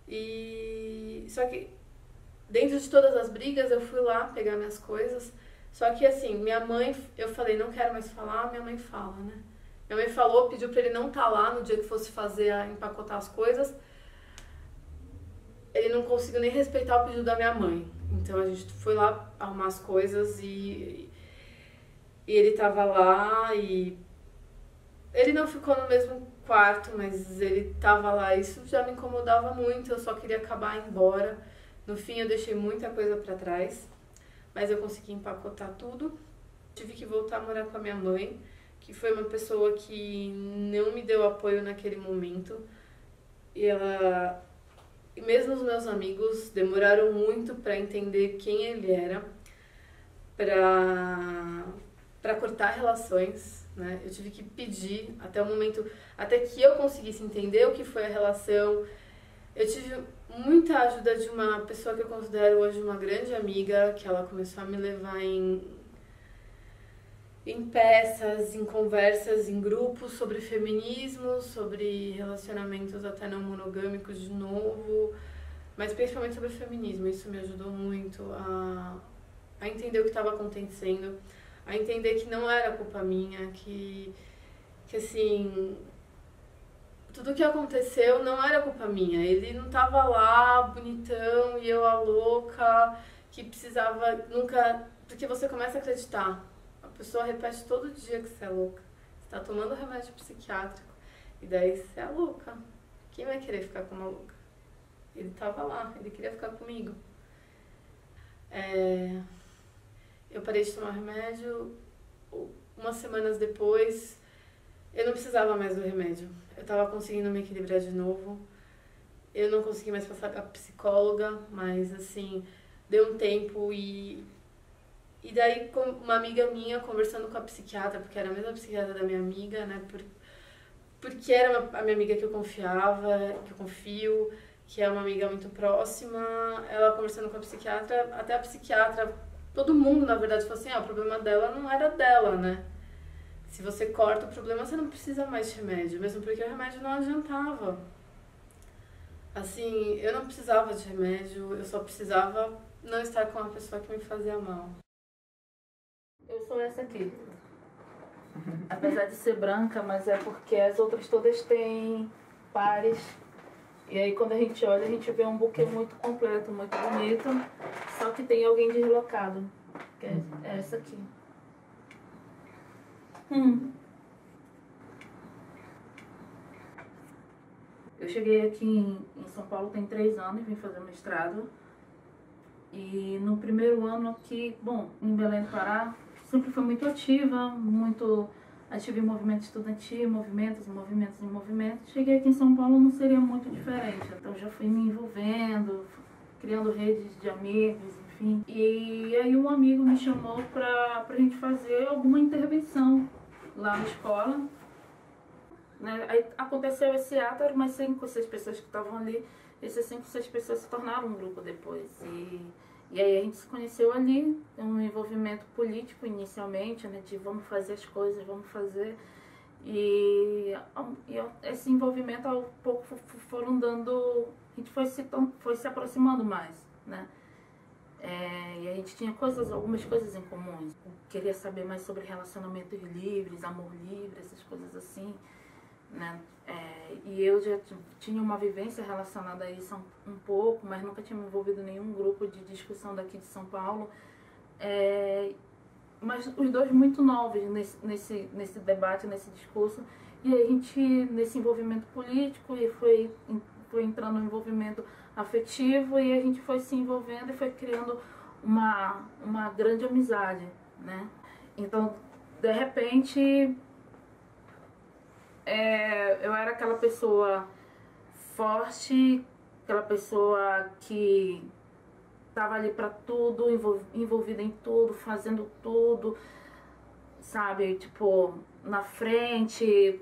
E só que dentro de todas as brigas eu fui lá pegar minhas coisas. Só que assim, minha mãe, eu falei, não quero mais falar, minha mãe fala, né? Minha mãe falou, pediu pra ele não estar lá no dia que fosse empacotar as coisas. Ele não conseguiu nem respeitar o pedido da minha mãe. Então a gente foi lá arrumar as coisas e ele tava lá e ele não ficou no mesmo quarto, mas ele tava lá. Isso já me incomodava muito, eu só queria acabar e ir embora. No fim eu deixei muita coisa pra trás, mas eu consegui empacotar tudo. Tive que voltar a morar com a minha mãe, que foi uma pessoa que não me deu apoio naquele momento. E mesmo os meus amigos demoraram muito para entender quem ele era, para cortar relações, né? Eu tive que pedir até o momento, até que eu conseguisse entender o que foi a relação. Eu tive muita ajuda de uma pessoa que eu considero hoje uma grande amiga, que ela começou a me levar em peças, em conversas, em grupos sobre feminismo, sobre relacionamentos até não monogâmicos de novo, mas principalmente sobre feminismo. Isso me ajudou muito a entender o que estava acontecendo, a entender que não era culpa minha, que assim, tudo que aconteceu não era culpa minha. Ele não estava lá bonitão e eu a louca, que precisava nunca... Porque você começa a acreditar. A pessoa repete todo dia que você é louca. Você tá tomando remédio psiquiátrico e daí você é louca. Quem vai querer ficar com uma louca? Ele tava lá, ele queria ficar comigo. Eu parei de tomar remédio. Umas semanas depois, eu não precisava mais do remédio. Eu tava conseguindo me equilibrar de novo. Eu não consegui mais passar com a psicóloga, mas assim, deu um tempo e daí, com uma amiga minha conversando com a psiquiatra, porque era a mesma psiquiatra da minha amiga, né? Porque era a minha amiga que eu confiava, que eu confio, que é uma amiga muito próxima. Ela conversando com a psiquiatra, até a psiquiatra, todo mundo, na verdade, falou assim, o problema dela não era dela, né? Se você corta o problema, você não precisa mais de remédio, mesmo porque o remédio não adiantava. Assim, eu não precisava de remédio, eu só precisava não estar com uma pessoa que me fazia mal. Eu sou essa aqui. Apesar de ser branca, mas é porque as outras todas têm pares. E aí quando a gente olha, a gente vê um buquê muito completo, muito bonito. Só que tem alguém deslocado. Que é essa aqui. Eu cheguei aqui em São Paulo tem 3 anos, vim fazer mestrado. E no primeiro ano aqui, em Belém do Pará, sempre fui muito ativa, muito ativa em movimento estudantil, movimentos. Cheguei aqui em São Paulo, não seria muito diferente. Então já fui me envolvendo, criando redes de amigos, enfim. E aí um amigo me chamou pra gente fazer alguma intervenção lá na escola. Né? Aí aconteceu esse ato, eram umas 5 ou 6 pessoas que estavam ali. Essas 5 ou 6 pessoas se tornaram um grupo depois. E aí a gente se conheceu ali, um envolvimento político inicialmente, né, de vamos fazer as coisas, vamos fazer. E esse envolvimento ao pouco foram dando, a gente foi se aproximando mais, né. E a gente tinha algumas coisas em comum. Queria saber mais sobre relacionamentos livres, amor livre, essas coisas assim, né. E eu já tinha uma vivência relacionada a isso um pouco, mas nunca tinha me envolvido em nenhum grupo de discussão daqui de São Paulo. Mas os dois muito novos nesse debate, nesse discurso. E aí a gente, nesse envolvimento político, e foi entrando no envolvimento afetivo, e a gente foi se envolvendo e foi criando uma grande amizade, né? Então, de repente... eu era aquela pessoa forte, aquela pessoa que estava ali para tudo, envolvida em tudo, fazendo tudo, sabe? Tipo, na frente,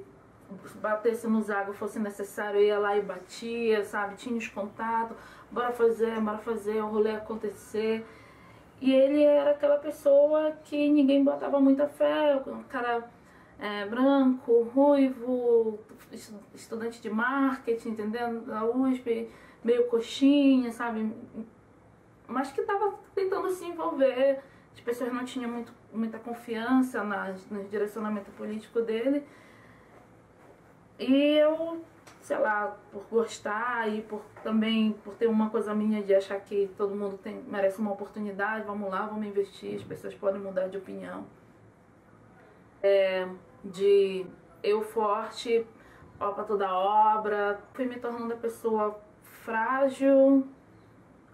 batesse no zago, fosse necessário, eu ia lá e batia, sabe? Tinha os contatos, bora fazer, o rolê acontecer. E ele era aquela pessoa que ninguém botava muita fé, um cara branco, ruivo, estudante de marketing, entendendo? Da USP, meio coxinha, sabe? Mas que estava tentando se envolver. As pessoas não tinham muita confiança no direcionamento político dele. E eu, sei lá, por gostar e também por ter uma coisa minha de achar que todo mundo merece uma oportunidade, vamos lá, vamos investir, as pessoas podem mudar de opinião. De eu forte, para toda obra, fui me tornando a pessoa frágil,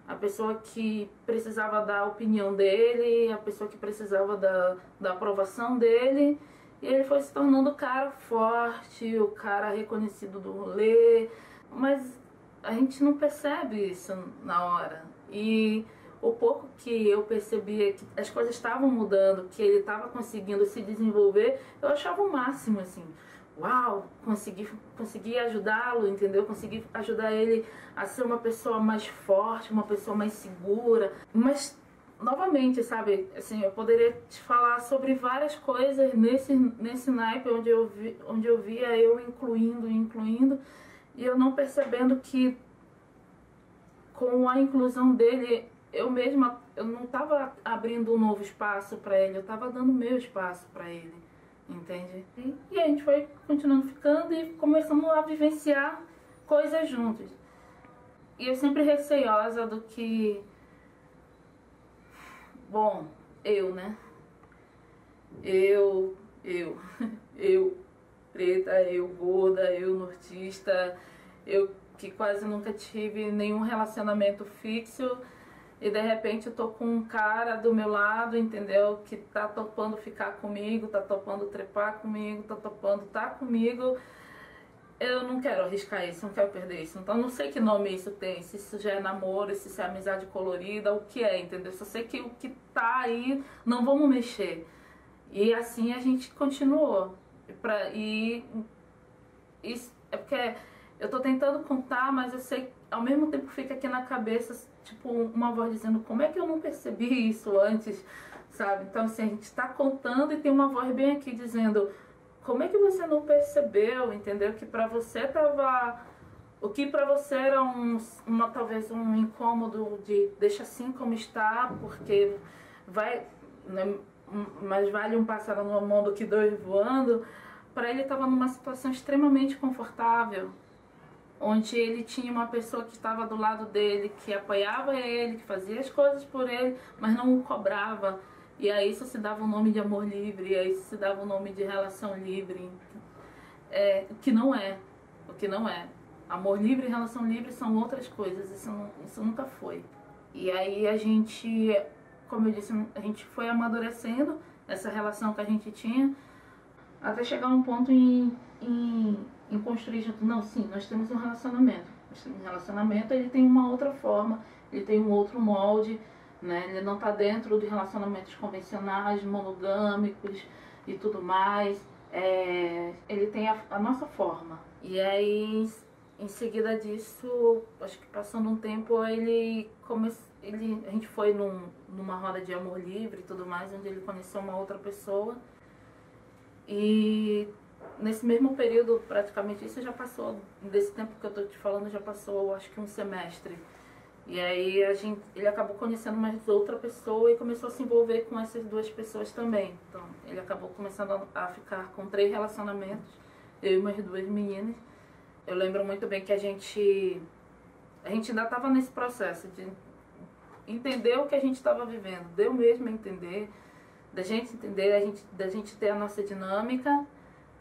a pessoa que precisava da opinião dele, a pessoa que precisava da aprovação dele. E ele foi se tornando o cara forte, o cara reconhecido do rolê. Mas a gente não percebe isso na hora. E o pouco que eu percebia que as coisas estavam mudando, que ele estava conseguindo se desenvolver, eu achava o máximo, assim. Uau, consegui ajudá-lo, entendeu? Consegui ajudar ele a ser uma pessoa mais forte, uma pessoa mais segura. Mas, novamente, sabe, assim, eu poderia te falar sobre várias coisas nesse naipe onde eu via eu incluindo, e eu não percebendo que com a inclusão dele, eu não estava abrindo um novo espaço para ele, eu estava dando o meu espaço para ele. Entende? E a gente foi continuando ficando e começamos a vivenciar coisas juntos. E eu sempre receosa do que... Bom, né? Eu, preta, eu gorda, eu nortista, eu que quase nunca tive nenhum relacionamento fixo. E de repente eu tô com um cara do meu lado, entendeu? Que tá topando ficar comigo, tá topando trepar comigo, tá topando tá comigo. Eu não quero arriscar isso, não quero perder isso. Então não sei que nome isso tem, se isso já é namoro, se isso é amizade colorida, o que é, entendeu? Só sei que o que tá aí, não vamos mexer. E assim a gente continuou. E isso é porque eu tô tentando contar, mas eu sei, ao mesmo tempo fica aqui na cabeça, tipo, uma voz dizendo, como é que eu não percebi isso antes, sabe? Então, assim, a gente tá contando e tem uma voz bem aqui dizendo, como é que você não percebeu, entendeu? Que pra você tava... O que pra você era talvez um incômodo de deixa assim como está, porque vai... Né, mas vale um pássaro no mão do que dois voando. Pra ele tava numa situação extremamente confortável, onde ele tinha uma pessoa que estava do lado dele, que apoiava ele, que fazia as coisas por ele, mas não o cobrava. E aí isso se dava o nome de amor livre, e aí isso se dava o nome de relação livre. O que não é. Amor livre e relação livre são outras coisas, isso nunca foi. E aí a gente, como eu disse, a gente foi amadurecendo essa relação que a gente tinha, até chegar a um ponto em construir junto. Não, sim, nós temos um relacionamento. Nós temos um relacionamento, ele tem uma outra forma, ele tem um outro molde, né? Ele não está dentro de relacionamentos convencionais, monogâmicos e tudo mais. Ele tem a nossa forma. E aí, em seguida disso, acho que passando um tempo, a gente foi numa roda de amor livre e tudo mais, onde ele conheceu uma outra pessoa. E nesse mesmo período, praticamente, isso já passou, desse tempo que eu tô te falando, já passou, acho que um semestre. E aí ele acabou conhecendo mais outra pessoa e começou a se envolver com essas duas pessoas também. Então, ele acabou começando a ficar com 3 relacionamentos, eu e umas 2 meninas. Eu lembro muito bem que a gente ainda estava nesse processo de entender o que a gente estava vivendo, deu mesmo a entender, da gente entender, da gente ter a nossa dinâmica,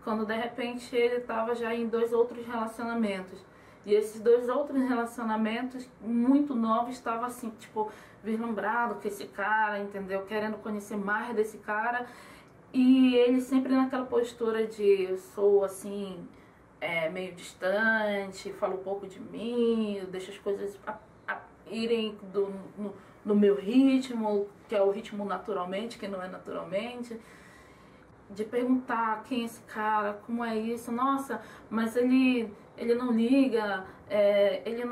quando de repente ele estava já em 2 outros relacionamentos. E esses 2 outros relacionamentos, muito novos, estavam assim, tipo, vislumbrado com esse cara, entendeu? Querendo conhecer mais desse cara. E ele sempre naquela postura de, eu sou assim, meio distante, falo um pouco de mim, eu deixo as coisas irem no meu ritmo, que é o ritmo naturalmente, que não é naturalmente. De perguntar quem é esse cara, como é isso, nossa, mas ele ele não liga, ele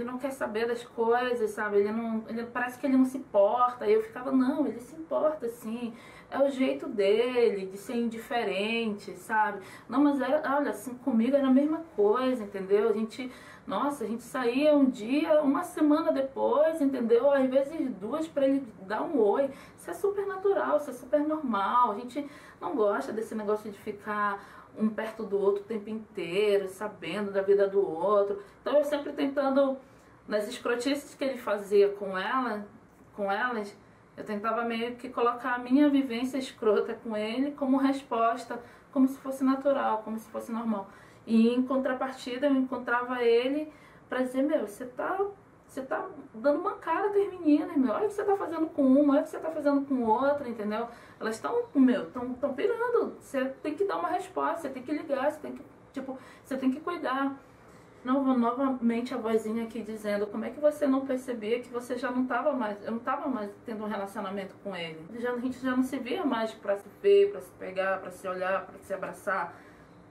não quer saber das coisas, sabe? Ele parece que ele não se importa. E eu ficava, não, ele se importa sim. É o jeito dele de ser indiferente, sabe? Não, mas olha, assim, comigo era a mesma coisa, entendeu? A gente saía um dia, uma semana depois, entendeu? Às vezes 2 para ele dar um oi. Isso é super natural, isso é super normal. A gente não gosta desse negócio de ficar um perto do outro o tempo inteiro, sabendo da vida do outro. Então eu sempre tentando, nas escrotices que ele fazia com elas, eu tentava meio que colocar a minha vivência escrota com ele como resposta, como se fosse natural, como se fosse normal. E em contrapartida eu encontrava ele para dizer, meu, você tá dando uma cara das meninas, meu, olha o que você tá fazendo com uma, olha o que você tá fazendo com outra, entendeu? Elas estão pirando, você tem que dar uma resposta, você tem que ligar, você tem que cuidar. Novamente a vozinha aqui dizendo, como é que você não percebia que você já não estava mais, eu não estava mais tendo um relacionamento com ele. A gente já não se via mais para se ver, para se pegar, para se olhar, para se abraçar.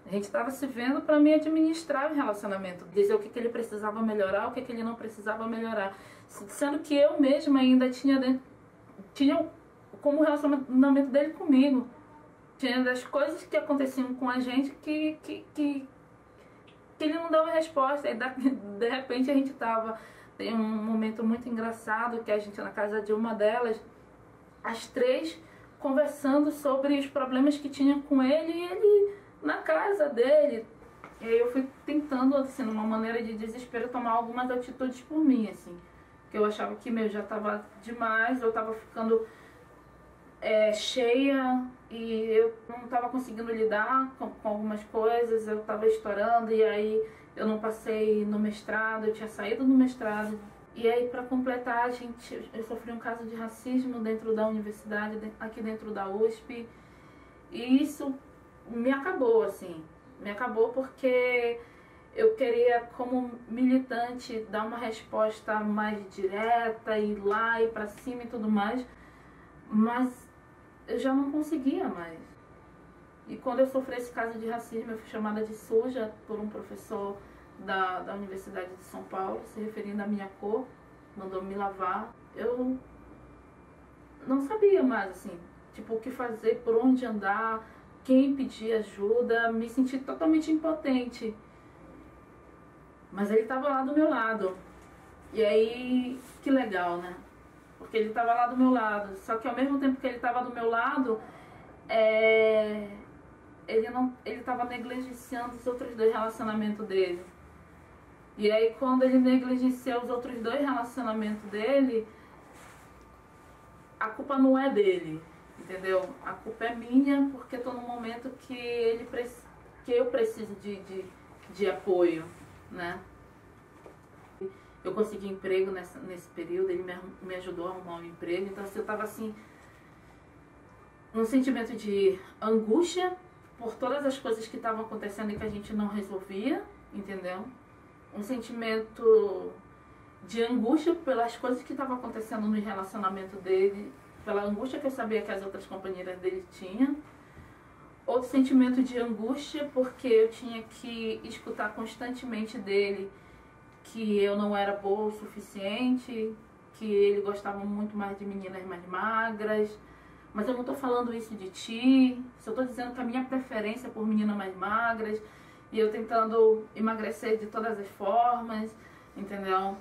A gente estava se vendo para me administrar o relacionamento, dizer o que ele precisava melhorar, o que ele não precisava melhorar. Sendo que eu mesma ainda tinha como relacionamento dele comigo. Tinha das coisas que aconteciam com a gente que ele não dava resposta. E de repente a gente tem um momento muito engraçado que a gente na casa de uma delas, as 3 conversando sobre os problemas que tinha com ele e ele na casa dele. E aí eu fui tentando, assim, numa maneira de desespero, tomar algumas atitudes por mim, assim. Que eu achava que, já tava demais, eu tava ficando cheia e eu não tava conseguindo lidar com algumas coisas, eu tava estourando e aí eu não passei no mestrado, eu tinha saído do mestrado. E aí, para completar, eu sofri um caso de racismo dentro da universidade, aqui dentro da USP, e isso me acabou, assim. Me acabou porque eu queria, como militante, dar uma resposta mais direta, ir lá, ir pra cima e tudo mais, mas eu já não conseguia mais. E quando eu sofri esse caso de racismo, eu fui chamada de suja por um professor da Universidade de São Paulo, se referindo à minha cor, mandou me lavar. Eu não sabia mais, assim, o que fazer, por onde andar, quem pedir ajuda, me senti totalmente impotente. Mas ele estava lá do meu lado. E aí, que legal, né? Porque ele estava lá do meu lado. Só que ao mesmo tempo que ele estava do meu lado, ele estava negligenciando os outros 2 relacionamentos dele. E aí, quando ele negligenciou os outros 2 relacionamentos dele, a culpa não é dele, entendeu? A culpa é minha, porque estou num momento que eu preciso de apoio, né? Eu consegui emprego nesse período, ele me ajudou a arrumar um emprego, então eu estava assim, num sentimento de angústia por todas as coisas que estavam acontecendo e que a gente não resolvia, entendeu? Um sentimento de angústia pelas coisas que estavam acontecendo no relacionamento dele, pela angústia que eu sabia que as outras companheiras dele tinham. Outro sentimento de angústia porque eu tinha que escutar constantemente dele que eu não era boa o suficiente, que ele gostava muito mais de meninas mais magras. Mas eu não estou falando isso de ti, só estou dizendo que a minha preferência é por meninas mais magras, e eu tentando emagrecer de todas as formas, entendeu?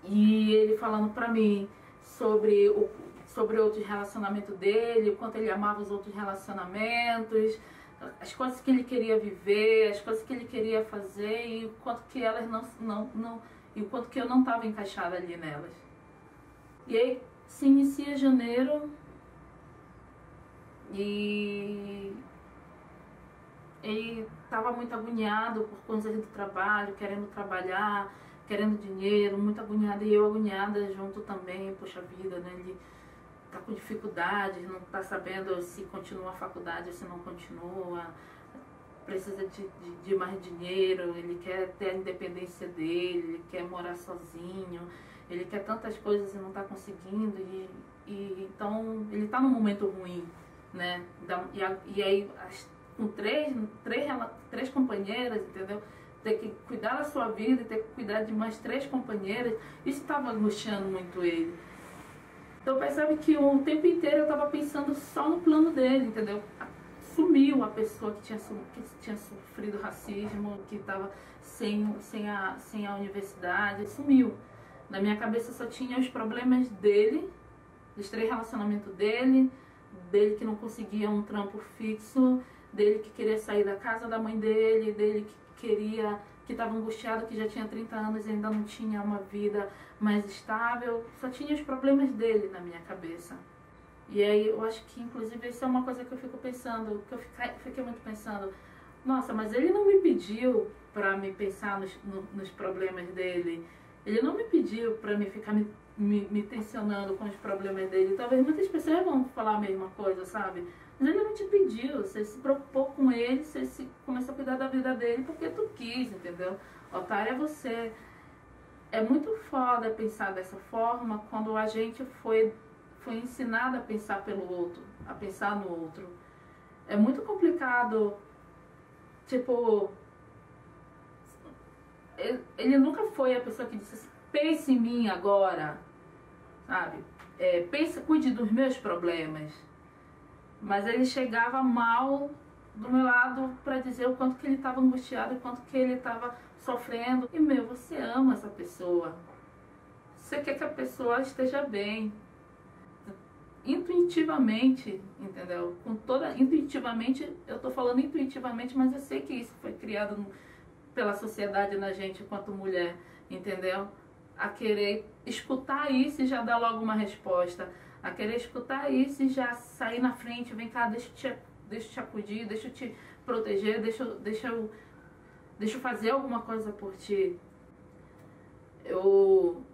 E ele falando pra mim sobre outros relacionamentos dele, o quanto ele amava os outros relacionamentos, as coisas que ele queria viver, as coisas que ele queria fazer e o quanto que elas e o quanto que eu não estava encaixada ali nelas. E aí se inicia janeiro e ele estava muito agoniado por coisas do trabalho, querendo trabalhar, querendo dinheiro, muito agoniado, e eu agoniada junto também. Poxa vida, né? Ele tá com dificuldades, não tá sabendo se continua a faculdade ou se não continua, precisa de mais dinheiro, ele quer ter a independência dele, ele quer morar sozinho, ele quer tantas coisas e não tá conseguindo, e então ele tá num momento ruim, né? E aí com três companheiras, entendeu? ter que cuidar da sua vida, ter que cuidar de mais 3 companheiras, isso estava angustiando muito ele. Então percebe que o tempo inteiro eu estava pensando só no plano dele, entendeu? Sumiu a pessoa que tinha sofrido racismo, que estava sem a universidade, sumiu. Na minha cabeça só tinha os problemas dele, dos 3 relacionamentos dele que não conseguia um trampo fixo, dele que queria sair da casa da mãe dele que estava angustiado, que já tinha 30 anos e ainda não tinha uma vida mais estável. Só tinha os problemas dele na minha cabeça. E aí eu acho que inclusive isso é uma coisa que eu fico pensando, que eu fiquei muito pensando, nossa, mas ele não me pediu para me pensar nos problemas dele. Ele não me pediu para me ficar me tensionando com os problemas dele. Talvez muitas pessoas vão falar a mesma coisa, sabe? Mas ele não te pediu, você se preocupou com ele, você começou a cuidar da vida dele porque tu quis, entendeu? Otário é você. É muito foda pensar dessa forma quando a gente foi ensinado a pensar pelo outro, a pensar no outro. É muito complicado, tipo, ele nunca foi a pessoa que disse assim, pense em mim agora, sabe? Cuide dos meus problemas. Mas ele chegava mal do meu lado para dizer o quanto que ele estava angustiado, o quanto que ele estava sofrendo. E você ama essa pessoa. Você quer que a pessoa esteja bem. Intuitivamente, entendeu? Intuitivamente, eu tô falando intuitivamente, mas eu sei que isso foi criado pela sociedade na gente enquanto mulher, entendeu? A querer escutar isso e já dar logo uma resposta. A querer escutar isso e já sair na frente, vem cá, deixa eu te acudir, deixa eu te proteger, deixa eu fazer alguma coisa por ti. Eu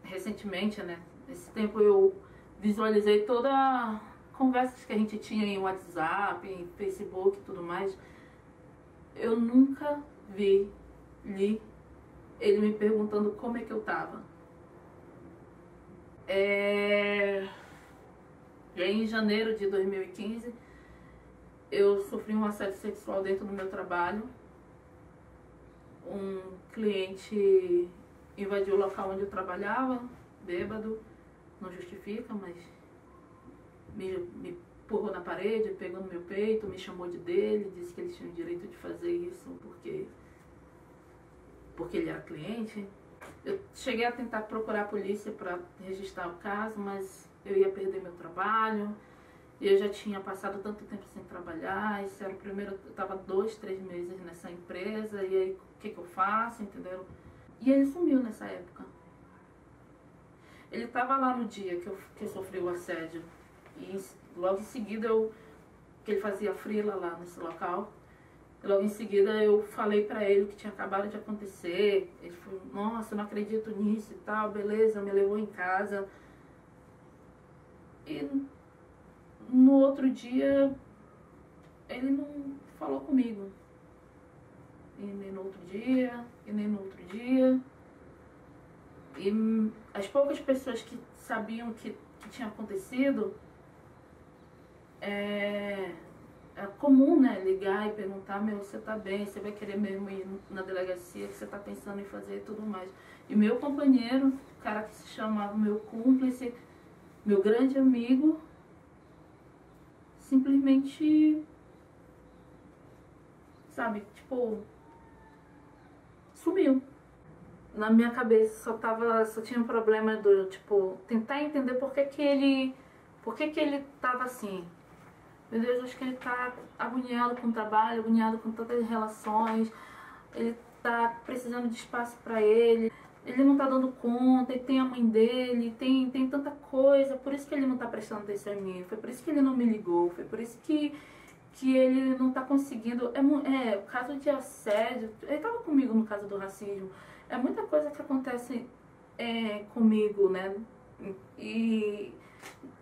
recentemente, né, nesse tempo eu visualizei todas as conversas que a gente tinha em WhatsApp, em Facebook e tudo mais. Eu nunca li ele me perguntando como é que eu tava. E aí, em janeiro de 2015, eu sofri um assédio sexual dentro do meu trabalho. Um cliente invadiu o local onde eu trabalhava, bêbado, não justifica, mas me empurrou na parede, pegou no meu peito, me chamou de dele, disse que ele tinha o direito de fazer isso porque ele era cliente. Eu cheguei a tentar procurar a polícia para registrar o caso, mas eu ia perder meu trabalho. E eu já tinha passado tanto tempo sem trabalhar. Esse era o primeiro, eu estava 2, 3 meses nessa empresa. E aí, o que eu faço, entendeu? E ele sumiu nessa época. Ele estava lá no dia que eu sofri o assédio. E logo em seguida, que ele fazia freela lá nesse local. Logo em seguida eu falei pra ele o que tinha acabado de acontecer. Ele falou, nossa, eu não acredito nisso e tal, beleza, me levou em casa. E no outro dia ele não falou comigo. E nem no outro dia, e nem no outro dia. E as poucas pessoas que sabiam que tinha acontecido, é comum, né, ligar e perguntar, você tá bem, você vai querer mesmo ir na delegacia, que você tá pensando em fazer e tudo mais. E meu companheiro, o cara que se chamava meu cúmplice, meu grande amigo, simplesmente, sabe, tipo, sumiu. Na minha cabeça só tinha um problema do, tipo, tentar entender por que ele tava assim. Meu Deus, acho que ele tá agoniado com o trabalho, agoniado com tantas relações, ele tá precisando de espaço pra ele não tá dando conta, ele tem a mãe dele, tem tanta coisa, por isso que ele não tá prestando atenção em mim, foi por isso que ele não me ligou, foi por isso que ele não tá conseguindo, o caso de assédio, ele tava comigo no caso do racismo, é muita coisa que acontece comigo, né, e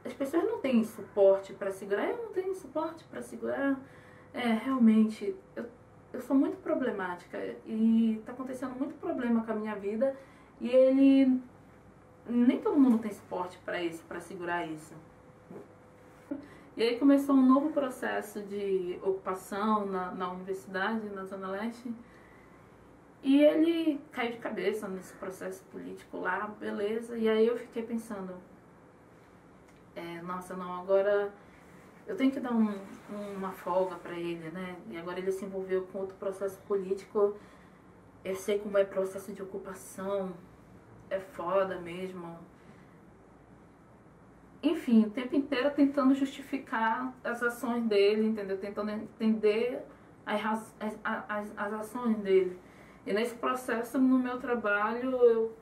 as pessoas não têm suporte para segurar, eu não tenho suporte para segurar, realmente, eu sou muito problemática e tá acontecendo muito problema com a minha vida e nem todo mundo tem suporte para isso, para segurar isso. E aí começou um novo processo de ocupação na universidade, na Zona Leste. E ele caiu de cabeça nesse processo político lá, beleza. E aí eu fiquei pensando, nossa, não, agora eu tenho que dar uma folga para ele, né? E agora ele se envolveu com outro processo político. Eu sei como é processo de ocupação, é foda mesmo. Enfim, o tempo inteiro tentando justificar as ações dele, entendeu? Tentando entender as ações dele. E nesse processo, no meu trabalho, eu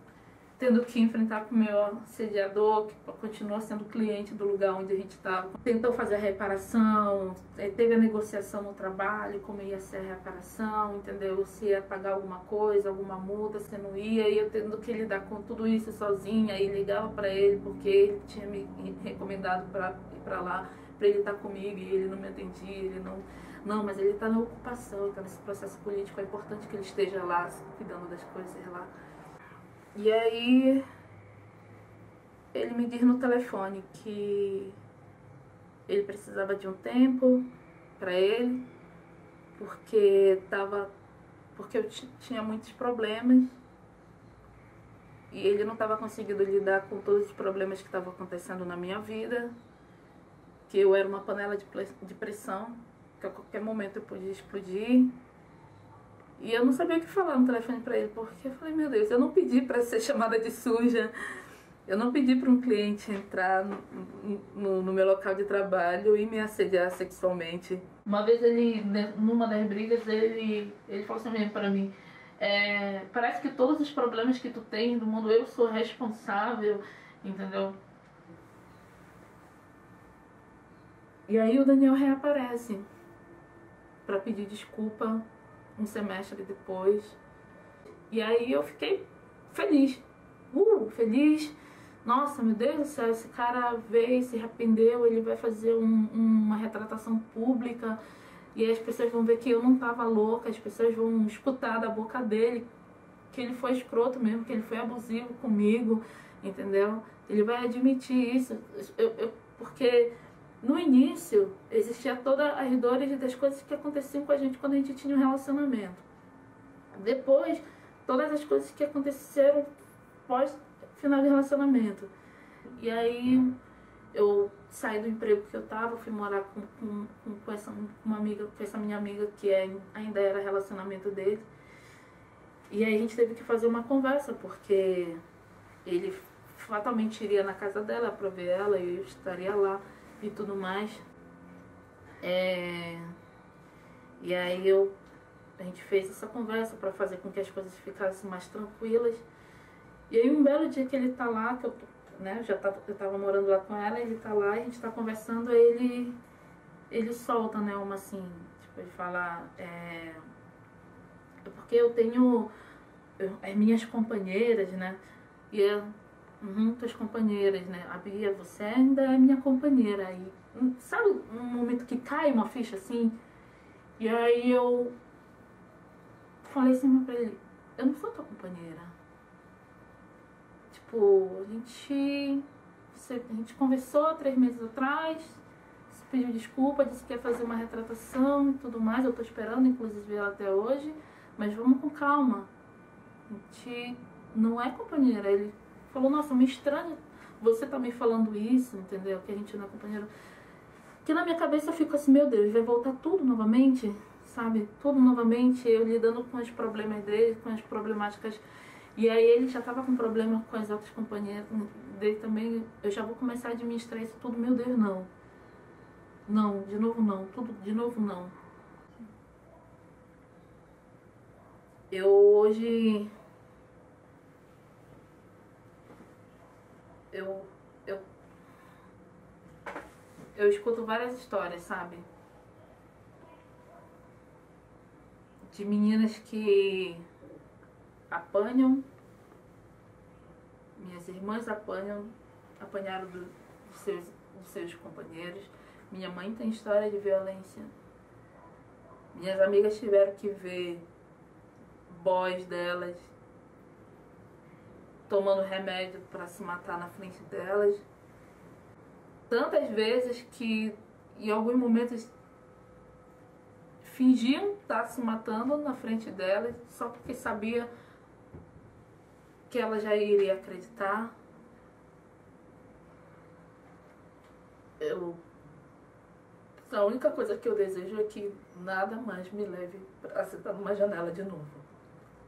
tendo que enfrentar com o meu assediador, que continua sendo cliente do lugar onde a gente estava. Tentou fazer a reparação, teve a negociação no trabalho, como ia ser a reparação, entendeu? Se ia pagar alguma coisa, alguma multa, se não ia, e eu tendo que lidar com tudo isso sozinha, e ligava para ele, porque ele tinha me recomendado para ir para lá, para ele estar comigo, e ele não me atendia, ele não... Não, mas ele está na ocupação, está nesse processo político, é importante que ele esteja lá, cuidando das coisas lá. E aí, ele me diz no telefone que ele precisava de um tempo para ele, porque eu tinha muitos problemas e ele não estava conseguindo lidar com todos os problemas que estavam acontecendo na minha vida, que eu era uma panela de pressão, que a qualquer momento eu podia explodir. E eu não sabia o que falar no telefone para ele, porque eu falei, meu Deus, eu não pedi para ser chamada de suja, eu não pedi para um cliente entrar no meu local de trabalho e me assediar sexualmente. Uma vez ele, numa das brigas, ele falou assim para mim, parece que todos os problemas que tu tens no mundo, eu sou responsável, entendeu? E aí o Daniel reaparece para pedir desculpa um semestre depois. E aí eu fiquei feliz. Feliz. Nossa, meu Deus do céu, esse cara veio, se arrependeu, ele vai fazer uma retratação pública. E aí as pessoas vão ver que eu não tava louca, as pessoas vão escutar da boca dele que ele foi escroto mesmo, que ele foi abusivo comigo, entendeu? Ele vai admitir isso. Porque no início, existia todas as dores das coisas que aconteciam com a gente quando a gente tinha um relacionamento. Depois, todas as coisas que aconteceram pós final de relacionamento. E aí, eu saí do emprego que eu tava, fui morar com essa minha amiga, que ainda era relacionamento dele. E aí a gente teve que fazer uma conversa, porque ele fatalmente iria na casa dela pra ver ela, e eu estaria lá e tudo mais. E aí a gente fez essa conversa para fazer com que as coisas ficassem mais tranquilas. E aí um belo dia que ele tá lá, que eu tava morando lá com ela, ele tá lá e a gente tá conversando, aí ele solta, né, uma assim, tipo, ele fala, porque eu tenho as minhas companheiras, né, e tuas companheiras, né? A Bia, você ainda é minha companheira. E sabe um momento que cai uma ficha assim? E aí eu falei assim pra ele, eu não sou tua companheira. Tipo, a gente conversou 3 meses atrás, você pediu desculpa, disse que ia fazer uma retratação e tudo mais. Eu tô esperando, inclusive, ela até hoje, mas vamos com calma. A gente não é companheira. Ele falou, nossa, me estranha você tá me falando isso, entendeu? Que a gente não é companheiro. Que na minha cabeça eu fico assim, meu Deus, vai voltar tudo novamente, sabe? Tudo novamente, eu lidando com os problemas dele, com as problemáticas. E aí ele já tava com problema com as outras companheiras dele também. Eu já vou começar a administrar isso tudo, meu Deus, não. Não, de novo não, tudo de novo não. Eu hoje... Eu escuto várias histórias, sabe? De meninas que apanham, minhas irmãs apanharam dos seus companheiros. Minha mãe tem história de violência. Minhas amigas tiveram que ver boys delas tomando remédio para se matar na frente delas. Tantas vezes que em alguns momentos fingiam estar se matando na frente dela, só porque sabia que ela já iria acreditar. A única coisa que eu desejo é que nada mais me leve a sentar numa janela de novo.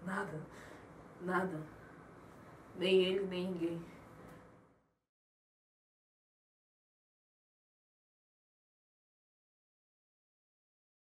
Nada. Nada. Nem ele, nem ninguém.